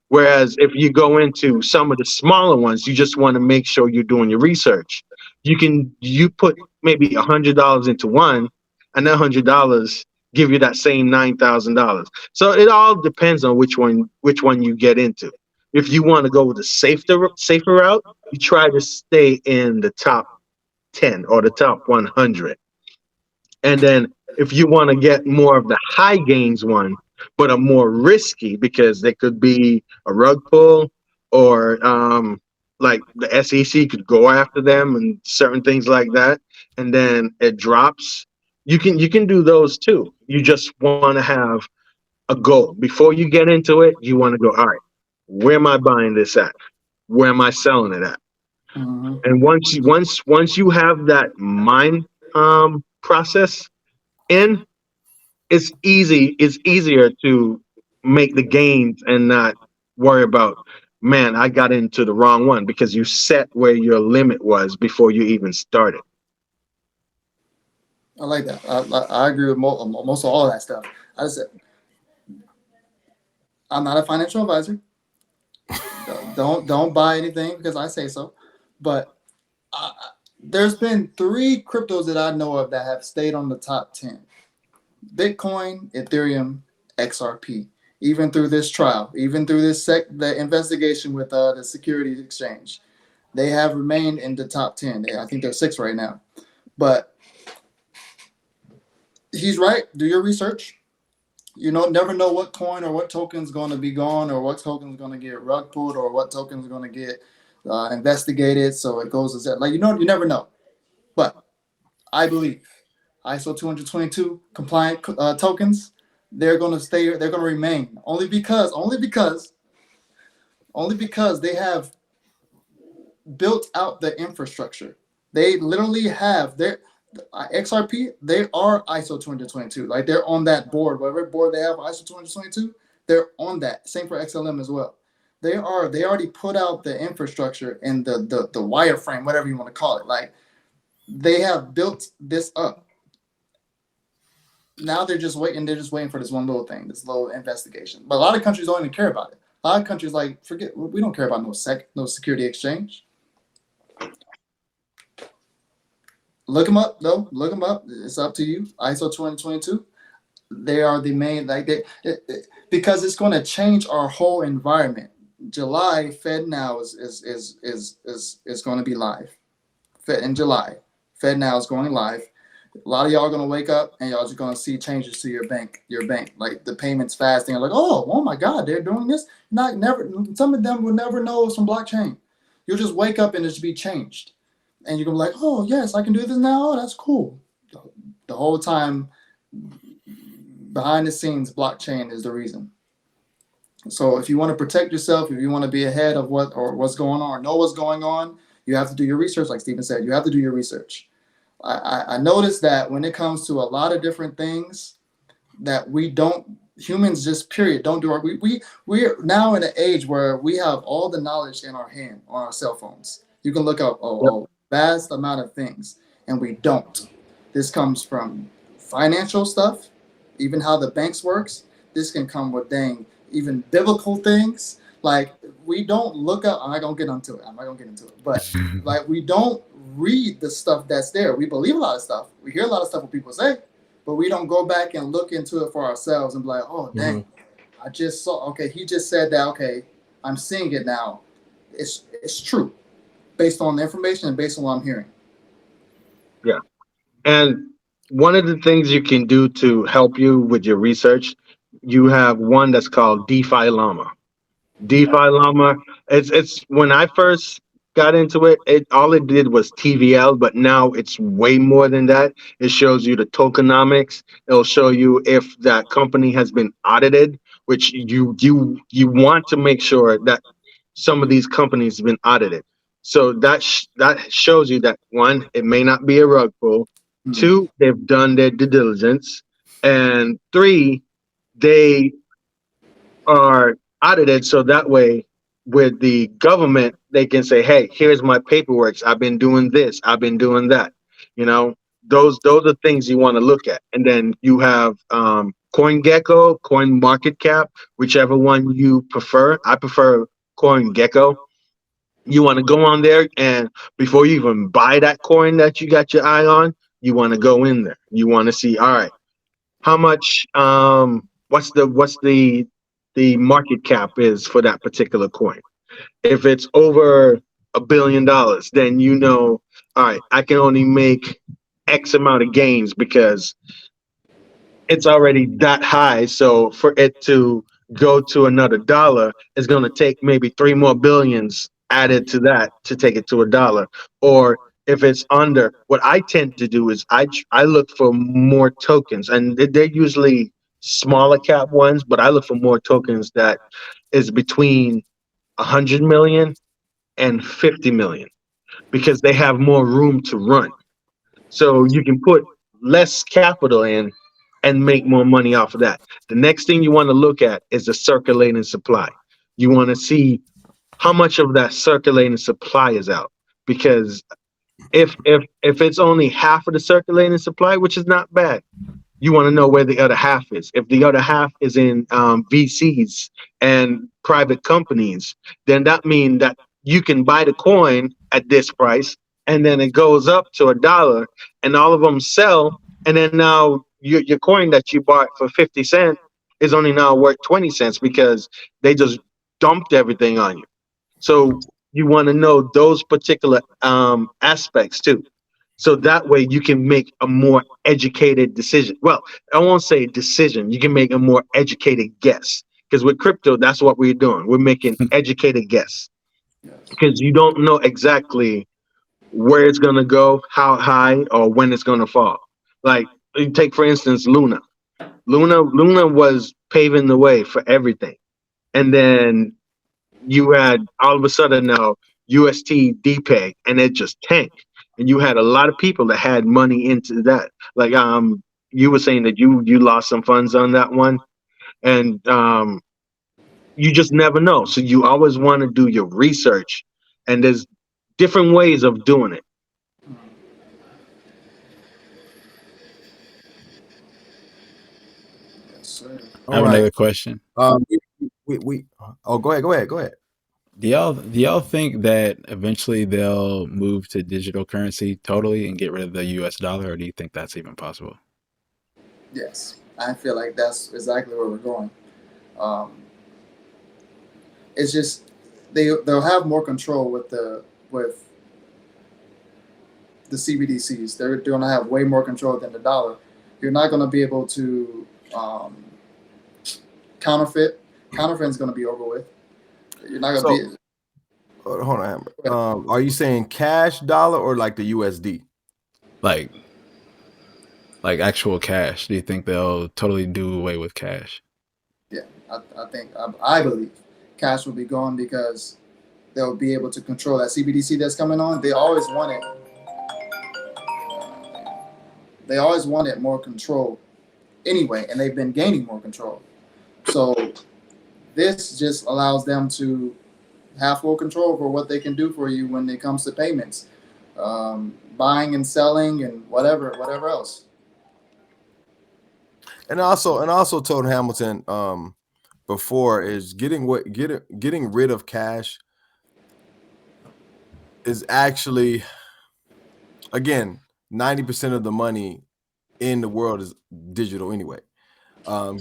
Whereas if you go into some of the smaller ones, you just want to make sure you're doing your research. You put maybe $100 into one, and that $100 give you that same $9,000. So it all depends on which one you get into. If you want to go with the safer route, you try to stay in the top 10 or the top 100. And then if you want to get more of the high gains one, but a more risky, because they could be a rug pull, or like the SEC could go after them and certain things like that, and then it drops. You can do those too. You just want to have a goal before you get into it. You want to go, all right, where am I buying this at? Where am I selling it at? Hmm. And once you have that mind process in, it's easier to make the gains and not worry about, man, I got into the wrong one, because you set where your limit was before you even started. I like that. I agree with most of all of that stuff. I just said I'm not a financial advisor. Don't buy anything because I say so. But there's been three cryptos that I know of that have stayed on the top 10: Bitcoin, Ethereum, XRP. Even through this trial, even through the investigation with the Securities Exchange, they have remained in the top 10. I think they're six right now. But he's right. Do your research. You never know what coin or what token's going to be gone, or what token's going to get rug pulled, or what token's going to get investigated. So it goes as like you never know. But I believe ISO 222 compliant tokens, they're going to stay. They're going to remain only because they have built out the infrastructure. They literally have their XRP. They are ISO 222. Like they're on that board. Whatever board they have ISO 222, they're on that. Same for XLM as well. They already put out the infrastructure and the wireframe, whatever you want to call it. Like they have built this up. Now they're just waiting. They're just waiting for this one little thing, this little investigation. But a lot of countries don't even care about it. A lot of countries like forget. We don't care about no security exchange. Look them up, though. Look them up. It's up to you. ISO 2022. They are the main, because it's going to change our whole environment. July FedNow is going to be live. In July, FedNow is going live. A lot of y'all are going to wake up and y'all just going to see changes to your bank. Like the payments fasting. Like, oh my God, they're doing this. Some of them will never know it's from blockchain. You'll just wake up and it should be changed. And you're going to be like, oh, yes, I can do this now. Oh, that's cool. The whole time, behind the scenes, blockchain is the reason. So if you want to protect yourself, if you want to be ahead of what's going on, or know what's going on, you have to do your research. Like Stephen said, you have to do your research. I noticed that when it comes to a lot of different things that humans just period don't do. We're now in an age where we have all the knowledge in our hand on our cell phones. You can look up a vast amount of things, and we don't. This comes from financial stuff, even how the banks works. This can come with even biblical things. Like we don't look up. I'm not gonna get into it. But like we don't read the stuff that's there. We believe a lot of stuff. We hear a lot of stuff what people say, but we don't go back and look into it for ourselves and be like, oh dang, I just saw. Okay, he just said that. Okay, I'm seeing it now. It's true, based on the information and based on what I'm hearing. Yeah. And one of the things you can do to help you with your research, you have one that's called DeFi Llama. DeFi Llama, it's when I first got into it, all it did was TVL, but now it's way more than that. It shows you the tokenomics. It'll show you if that company has been audited, which you want to make sure that some of these companies have been audited. So that shows you that one, it may not be a rug pull. Hmm. Two, they've done their due diligence, and three, they are audited so that way with the government they can say, hey, here's my paperwork, I've been doing this, I've been doing that. you know those are things you want to look at. And then you have CoinGecko, Coin Market Cap, whichever one you prefer. I prefer CoinGecko. You want to go on there, and before you even buy that coin that you got your eye on, you want to go in there, you want to see, all right, how much what's the market cap is for that particular coin. If it's over $1 billion, then all right, I can only make X amount of gains because it's already that high. So for it to go to another dollar, it's going to take maybe three more billions added to that to take it to a dollar. Or if it's under, what I tend to do is I look for more tokens, and they're usually smaller cap ones, but I look for more tokens that is between 100 million and 50 million, because they have more room to run. So you can put less capital in and make more money off of that. The next thing you want to look at is the circulating supply. You want to see how much of that circulating supply is out. Because if it's only half of the circulating supply, which is not bad, you want to know where the other half is. If the other half is in VCs and private companies, then that means that you can buy the coin at this price, and then it goes up to a dollar, and all of them sell, and then now your coin that you bought for 50 cents is only now worth 20 cents because they just dumped everything on you. So you want to know those particular aspects too. So that way you can make a more educated decision. Well, I won't say decision. You can make a more educated guess. Because with crypto, that's what we're doing. We're making educated guess. Yes. Because you don't know exactly where it's going to go, how high, or when it's going to fall. Like, you take, for instance, Luna. Luna was paving the way for everything. And then you had all of a sudden now UST DPEG, and it just tanked. And you had a lot of people that had money into that. Like you were saying that you lost some funds on that one, and you just never know. So you always want to do your research, and there's different ways of doing it. Yes, sir. I All have right. another question. We oh, go ahead. Do y'all think that eventually they'll move to digital currency totally and get rid of the US dollar, or do you think that's even possible? Yes, I feel like that's exactly where we're going. Um, it's just they'll have more control with the CBDCs. They're going to have way more control than the dollar. You're not going to be able to um, counterfeit. Counterfeiting is going to be over with. You're not going So to be. hold on. Are you saying cash dollar or like the USD? Like actual cash. Do you think they'll totally do away with cash? Yeah, I think I believe cash will be gone because they'll be able to control that CBDC that's coming on. They always wanted. They always wanted more control anyway, and they've been gaining more control. So this just allows them to have full control over what they can do for you when it comes to payments, buying and selling, and whatever else. And also told Hamilton before is getting rid of cash is actually, again, 90% of the money in the world is digital anyway.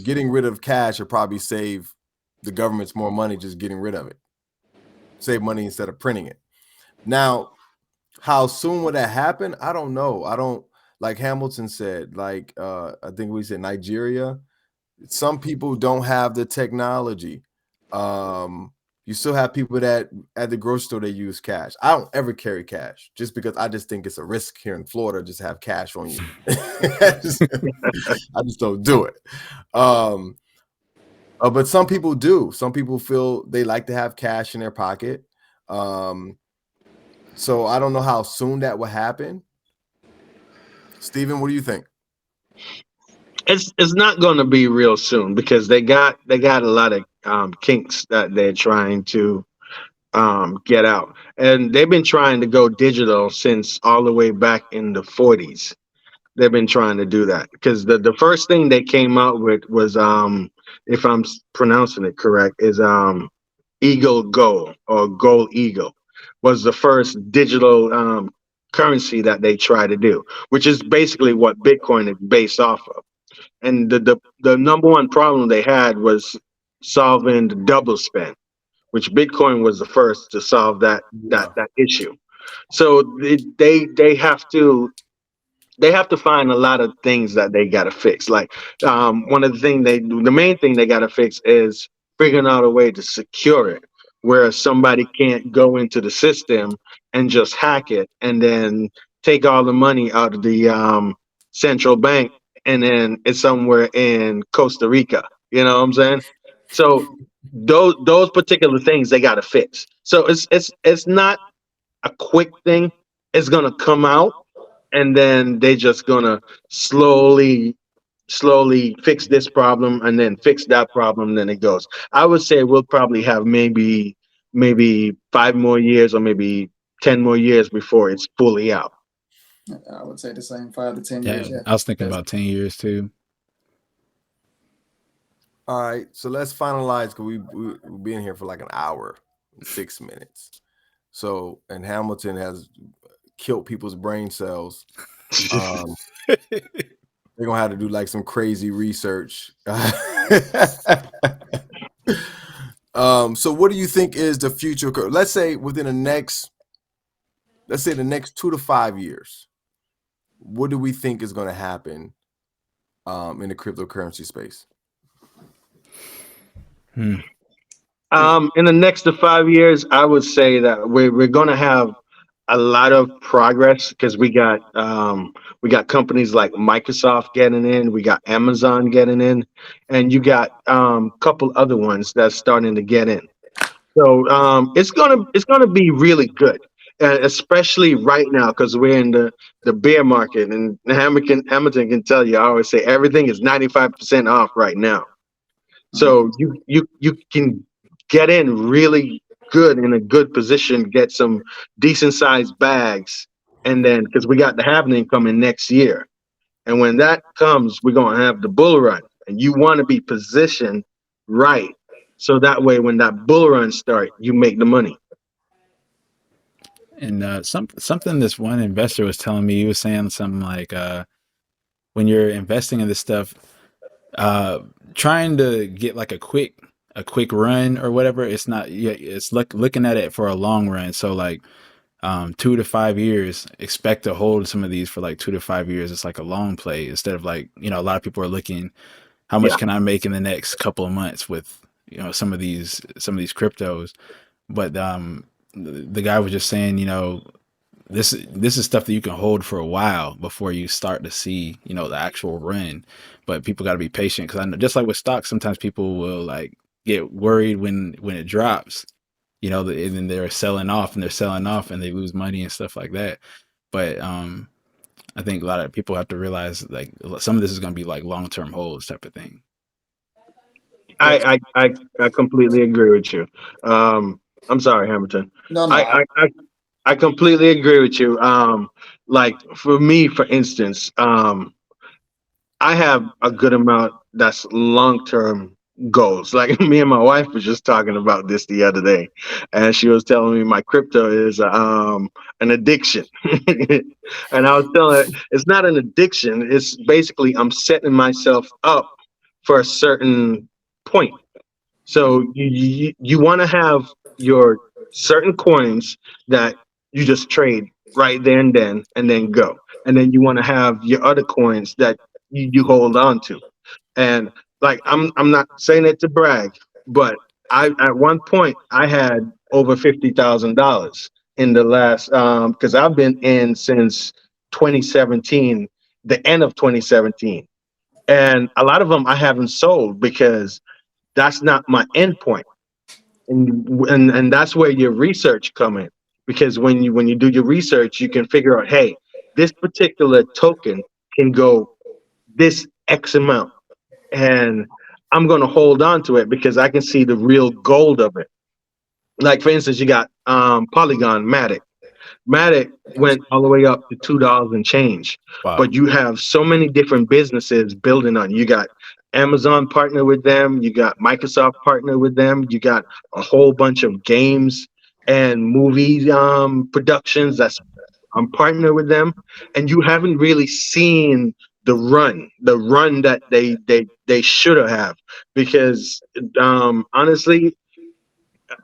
Getting rid of cash will probably save the governments more money just getting rid of it. Save money instead of printing it. Now, how soon would that happen? I don't know. I don't, like Hamilton said, like I think we said Nigeria. Some people don't have the technology. You still have people that at the grocery store they use cash. I don't ever carry cash just because I just think it's a risk here in Florida just to have cash on you. I just don't do it. But some people do. Some people feel they like to have cash in their pocket. So I don't know how soon that will happen. Steven, what do you think? It's not going to be real soon because they got a lot of kinks that they're trying to get out, and they've been trying to go digital since all the way back in the 40s. They've been trying to do that because the first thing they came out with was if I'm pronouncing it correct is Eagle Gold or Gold Eagle was the first digital currency that they try to do, which is basically what Bitcoin is based off of. And the number one problem they had was solving the double spend, which Bitcoin was the first to solve that issue. So they have to find a lot of things that they got to fix. Like one of the main thing they got to fix is figuring out a way to secure it, where somebody can't go into the system and just hack it and then take all the money out of the central bank and then it's somewhere in Costa Rica. You know what I'm saying? So those particular things they got to fix. So it's not a quick thing. It's gonna come out and then they just gonna slowly fix this problem and then fix that problem, and then it goes. I would say we'll probably have maybe 5 more years or maybe 10 more years before it's fully out. I would say the same, 5 to 10 Yeah, years. Yeah, I was thinking Yes. about 10 years too. All right, so let's finalize because we've been here for like an hour, 6 minutes. So, and Hamilton has killed people's brain cells. They're gonna have to do like some crazy research. So what do you think is the future? Let's say within the next 2 to 5 years, what do we think is going to happen in the cryptocurrency space? In the next 5 years, I would say that we're going to have a lot of progress because we got companies like Microsoft getting in, we got Amazon getting in, and you got couple other ones that's starting to get in. So it's gonna be really good, especially right now because we're in the bear market, and Hamilton can tell you. I always say everything is 95% off right now. So you can get in really good in a good position, get some decent sized bags, and then because we got the happening coming next year, and when that comes, we're gonna have the bull run, and you want to be positioned right, so that way when that bull run start, you make the money. And something this one investor was telling me, he was saying something like, when you're investing in this stuff, trying to get like a quick run or whatever, it's not. Yeah, it's looking at it for a long run. So like 2 to 5 years, expect to hold some of these for like 2 to 5 years. It's like a long play instead of like, a lot of people are looking, how much Yeah. can I make in the next couple of months with some of these cryptos. But the guy was just saying, this is stuff that you can hold for a while before you start to see, the actual run. But people got to be patient, because I know, just like with stocks, sometimes people will like get worried when it drops, and then they're selling off and they lose money and stuff like that. But I think a lot of people have to realize like some of this is going to be like long-term holds type of thing. I completely agree with you. I'm sorry, Hamilton. No, no. I completely agree with you. Like for me, for instance, I have a good amount that's long term goals. Like me and my wife was just talking about this the other day, and she was telling me my crypto is an addiction, and I was telling her it's not an addiction. It's basically I'm setting myself up for a certain point. So you want to have your certain coins that you just trade right there and then go. And then you want to have your other coins that you hold on to. And like I'm not saying it to brag, but at one point I had over $50,000 in the last because I've been in since 2017, the end of 2017, and a lot of them I haven't sold because that's not my end point, and that's where your research come in, because when you do your research, you can figure out, hey, this particular token can go this X amount, and I'm going to hold on to it because I can see the real gold of it. Like for instance, you got Polygon Matic. Matic went all the way up to $2 and change, Wow. but you have so many different businesses building on. You got Amazon partner with them, you got Microsoft partner with them, you got a whole bunch of games and movie productions that's partner with them, and you haven't really seen the run that they should have, because honestly,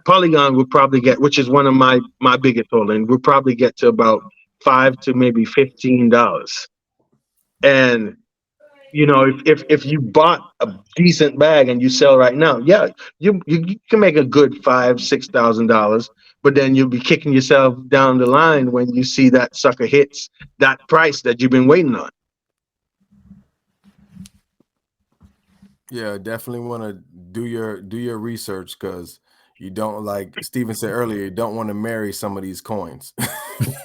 Polygon would probably get, which is one of my biggest holding, would probably get to about $5 to maybe $15. And if you bought a decent bag and you sell right now, yeah, you can make a good $5,000-6,000, but then you'll be kicking yourself down the line when you see that sucker hits that price that you've been waiting on. Yeah, definitely want to do your research, because you don't, like Steven said earlier, you don't want to marry some of these coins.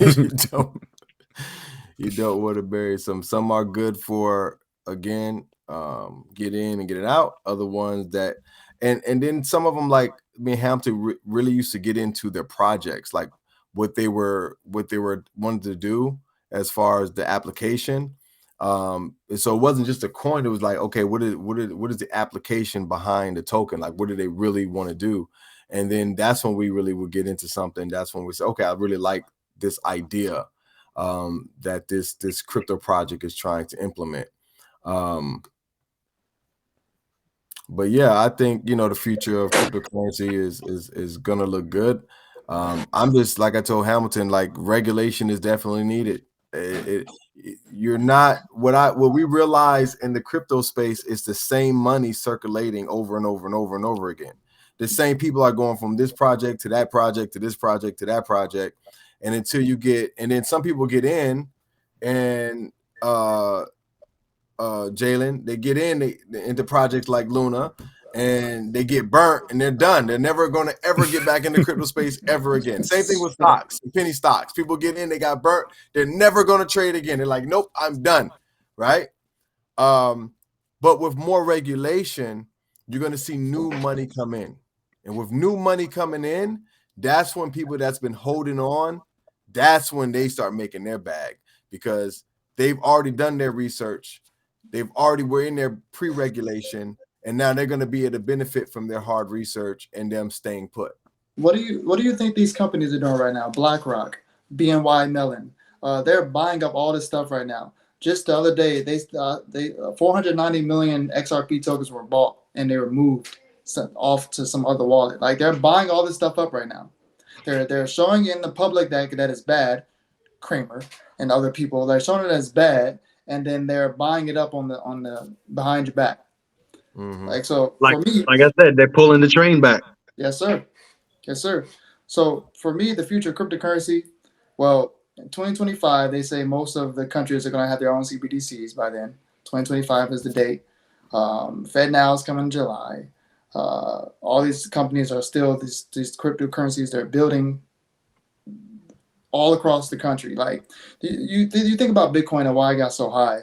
you don't you don't want to marry some. Some are good for, again, get in and get it out. Other ones that, and then some of them, like me and Hampton, really used to get into their projects, like what they were wanted to do as far as the application. So it wasn't just a coin. It was like, okay, what is the application behind the token? Like, what do they really want to do? And then that's when we really would get into something. That's when we say, okay, I really like this idea that this crypto project is trying to implement. But yeah, I think, the future of cryptocurrency is gonna look good. I'm just, like I told Hamilton, like, regulation is definitely needed. You're not, what we realize in the crypto space is the same money circulating over and over and over and over again. The same people are going from this project to that project to this project to that project, and until you get, and then some people get in, and Jalen, they get into projects like Luna, and they get burnt and they're done. They're never going to ever get back into crypto space ever again. Same thing with stocks and penny stocks. People get in, they got burnt. They're never going to trade again. They're like, nope, I'm done. Right. But with more regulation, you're going to see new money come in. And with new money coming in, that's when people that's been holding on, that's when they start making their bag, because they've already done their research. They've already were in their pre-regulation, and now they're going to be able to benefit from their hard research and them staying put. What do you think these companies are doing right now? BlackRock, BNY Mellon, they're buying up all this stuff right now. Just the other day, they 490 million XRP tokens were bought and they were moved off to some other wallet. Like, they're buying all this stuff up right now. They're showing in the public that is bad. Kramer and other people, they're showing it as bad, and then they're buying it up on the behind your back. Mm-hmm. Like, so Like, for me, like I said, they're pulling the train back. yes, sir. Yes, sir. So for me, the future of cryptocurrency, well, in 2025, they say most of the countries are going to have their own CBDCs by then. 2025 is the date. FedNow is coming in July. All these companies are still these cryptocurrencies they're building all across the country. Like, you think about Bitcoin and why it got so high.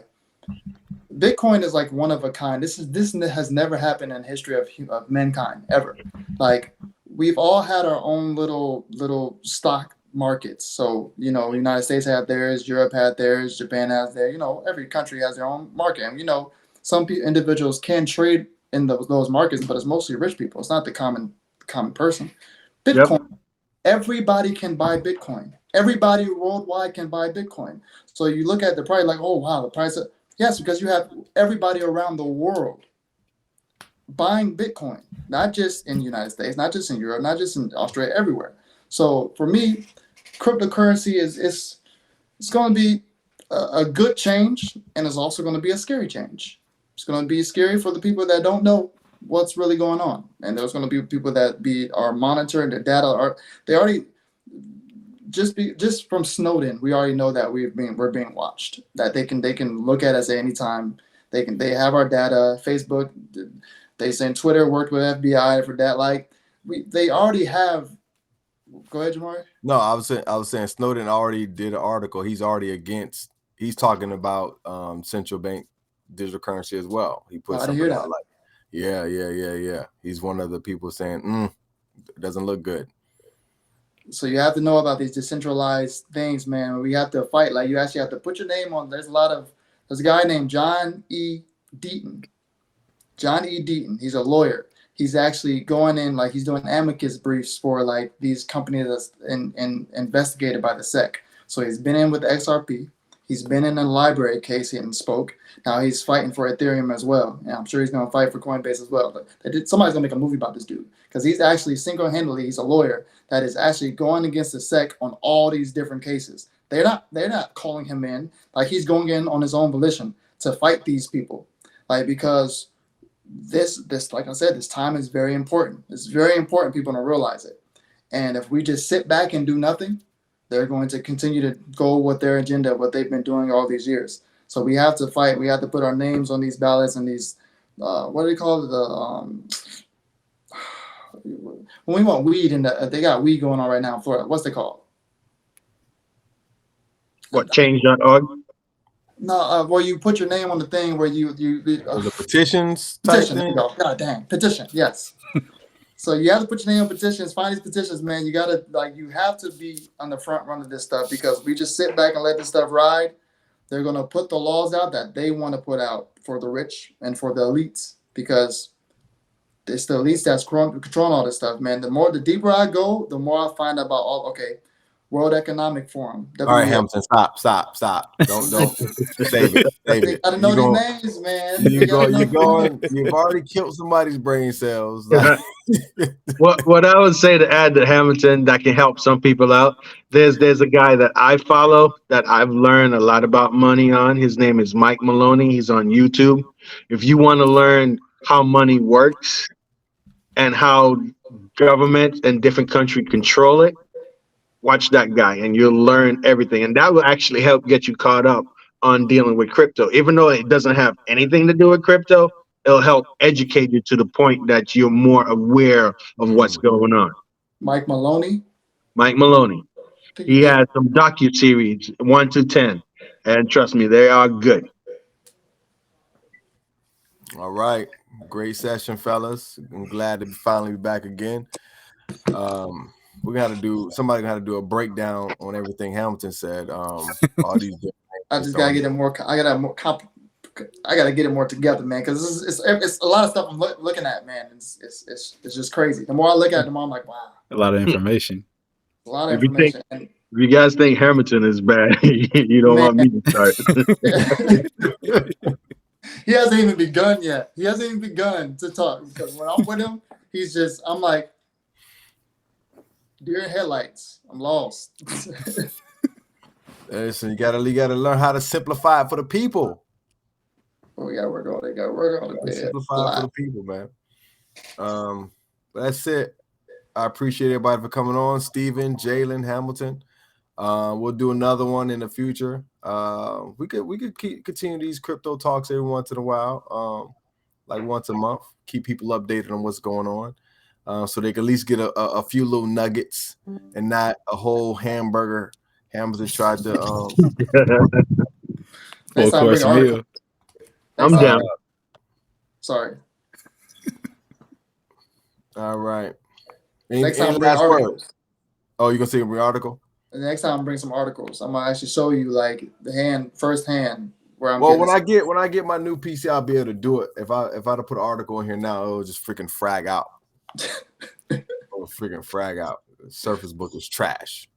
Bitcoin is like one of a kind. This has never happened in the history of mankind ever. Like, we've all had our own little stock markets. So, the United States had theirs, Europe had theirs, Japan has theirs. Every country has their own market. And some individuals can trade in those markets, but it's mostly rich people. It's not the common person. Bitcoin. Yep. Everybody can buy Bitcoin. Everybody worldwide can buy Bitcoin. So you look at the price, like, oh wow, the price of, yes, because you have everybody around the world buying Bitcoin, not just in the United States, not just in Europe, not just in Australia, everywhere. So for me, cryptocurrency is going to be a good change, and it's also going to be a scary change. It's going to be scary for the people that don't know what's really going on. And there's going to be people that are monitoring their data. They already just from Snowden, we already know that we're being watched. That they can look at us at any time. They have our data. Facebook, they saying Twitter worked with FBI for that. Like they already have. Go ahead, Jamari. No, I was saying Snowden already did an article. He's already against. He's talking about central bank digital currency as well. He put something out like, yeah. He's one of the people saying, it doesn't look good. So you have to know about these decentralized things, man. We have to fight. Like you actually have to put your name on. There's a guy named John E. Deaton. John E. Deaton. He's a lawyer. He's actually going in, like he's doing amicus briefs for like these companies that's investigated by the SEC. So he's been in with the XRP. He's been in a library case and spoke. Now he's fighting for Ethereum as well. And I'm sure he's going to fight for Coinbase as well. But somebody's going to make a movie about this dude because he's actually single-handedly, he's a lawyer that is actually going against the SEC on all these different cases. They're not calling him in. Like he's going in on his own volition to fight these people. Like because this like I said, this time is very important. It's very important people don't realize it. And if we just sit back and do nothing, they're going to continue to go with their agenda, what they've been doing all these years. So we have to fight. We have to put our names on these ballots and these, what do they call it? When we want weed, they got weed going on right now in Florida. What's they called? What, change.org? No, where you put your name on the thing where the petitions type petition. thing? God dang, petition. Yes. So you have to put your name on petitions. Find these petitions, man. You gotta you have to be on the front run of this stuff because we just sit back and let this stuff ride. They're gonna put the laws out that they want to put out for the rich and for the elites because it's the elites that's controlling all this stuff, man. The deeper I go, the more I find about World Economic Forum. All right, Hamilton, stop. Don't save it. You gotta know these names, man. You've already killed somebody's brain cells. Like. What I would say to add to Hamilton that can help some people out, there's a guy that I follow that I've learned a lot about money on. His name is Mike Maloney. He's on YouTube. If you want to learn how money works and how government and different countries control it, watch that guy and you'll learn everything. And that will actually help get you caught up on dealing with crypto. Even though it doesn't have anything to do with crypto, it'll help educate you to the point that you're more aware of what's going on. Mike Maloney. He has some docu-series, 1 to 10. And trust me, they are good. All right. Great session, fellas. I'm glad to finally be back again. Somebody's gonna have to do a breakdown on everything Hamilton said. All these I just gotta get it more. I gotta get it more together, man. Because it's a lot of stuff I'm looking at, man. It's just crazy. The more I look at it, the more I'm like, wow. A lot of information. A lot of information. If you guys think Hamilton is bad, you don't want me to start. He hasn't even begun yet. He hasn't even begun to talk because when I'm with him, I'm like deer in headlights. I'm lost. Listen, you gotta learn how to simplify it for the people. We gotta work on it. Simplify it for the people, man. That's it. I appreciate everybody for coming on. Steven, Jalen, Hamilton. We'll do another one in the future. We could continue these crypto talks every once in a while, like once a month. Keep people updated on what's going on, so they can at least get a few little nuggets and not a whole hamburger. Hamilton tried to. Full course meal. I'm down. Sorry. All right. Next time, any last words? Oh, you gonna say a article? The next time, bring some articles. I'm gonna actually show you like first hand where I'm. Well, when I get my new PC, I'll be able to do it. If I to put an article in here now, it'll just freaking frag out. It'll freaking frag out. The Surface Book is trash.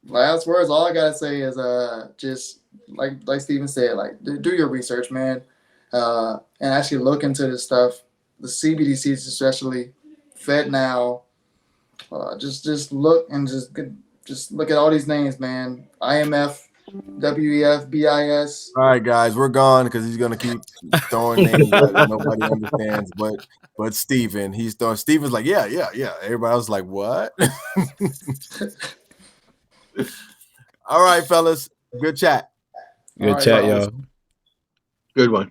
Last words. All I gotta say is just like Steven said, like do your research, man, and actually look into this stuff. The CBDCs, especially FedNow. Just look and just look at all these names, man. IMF, WEF, BIS. All right, guys, we're gone because he's gonna keep throwing names out that nobody understands. But Steven, he's throwing. Steven's like, yeah. Everybody else is like, what? All right, fellas, good chat. Good All right, chat, guys. y'all. Good one.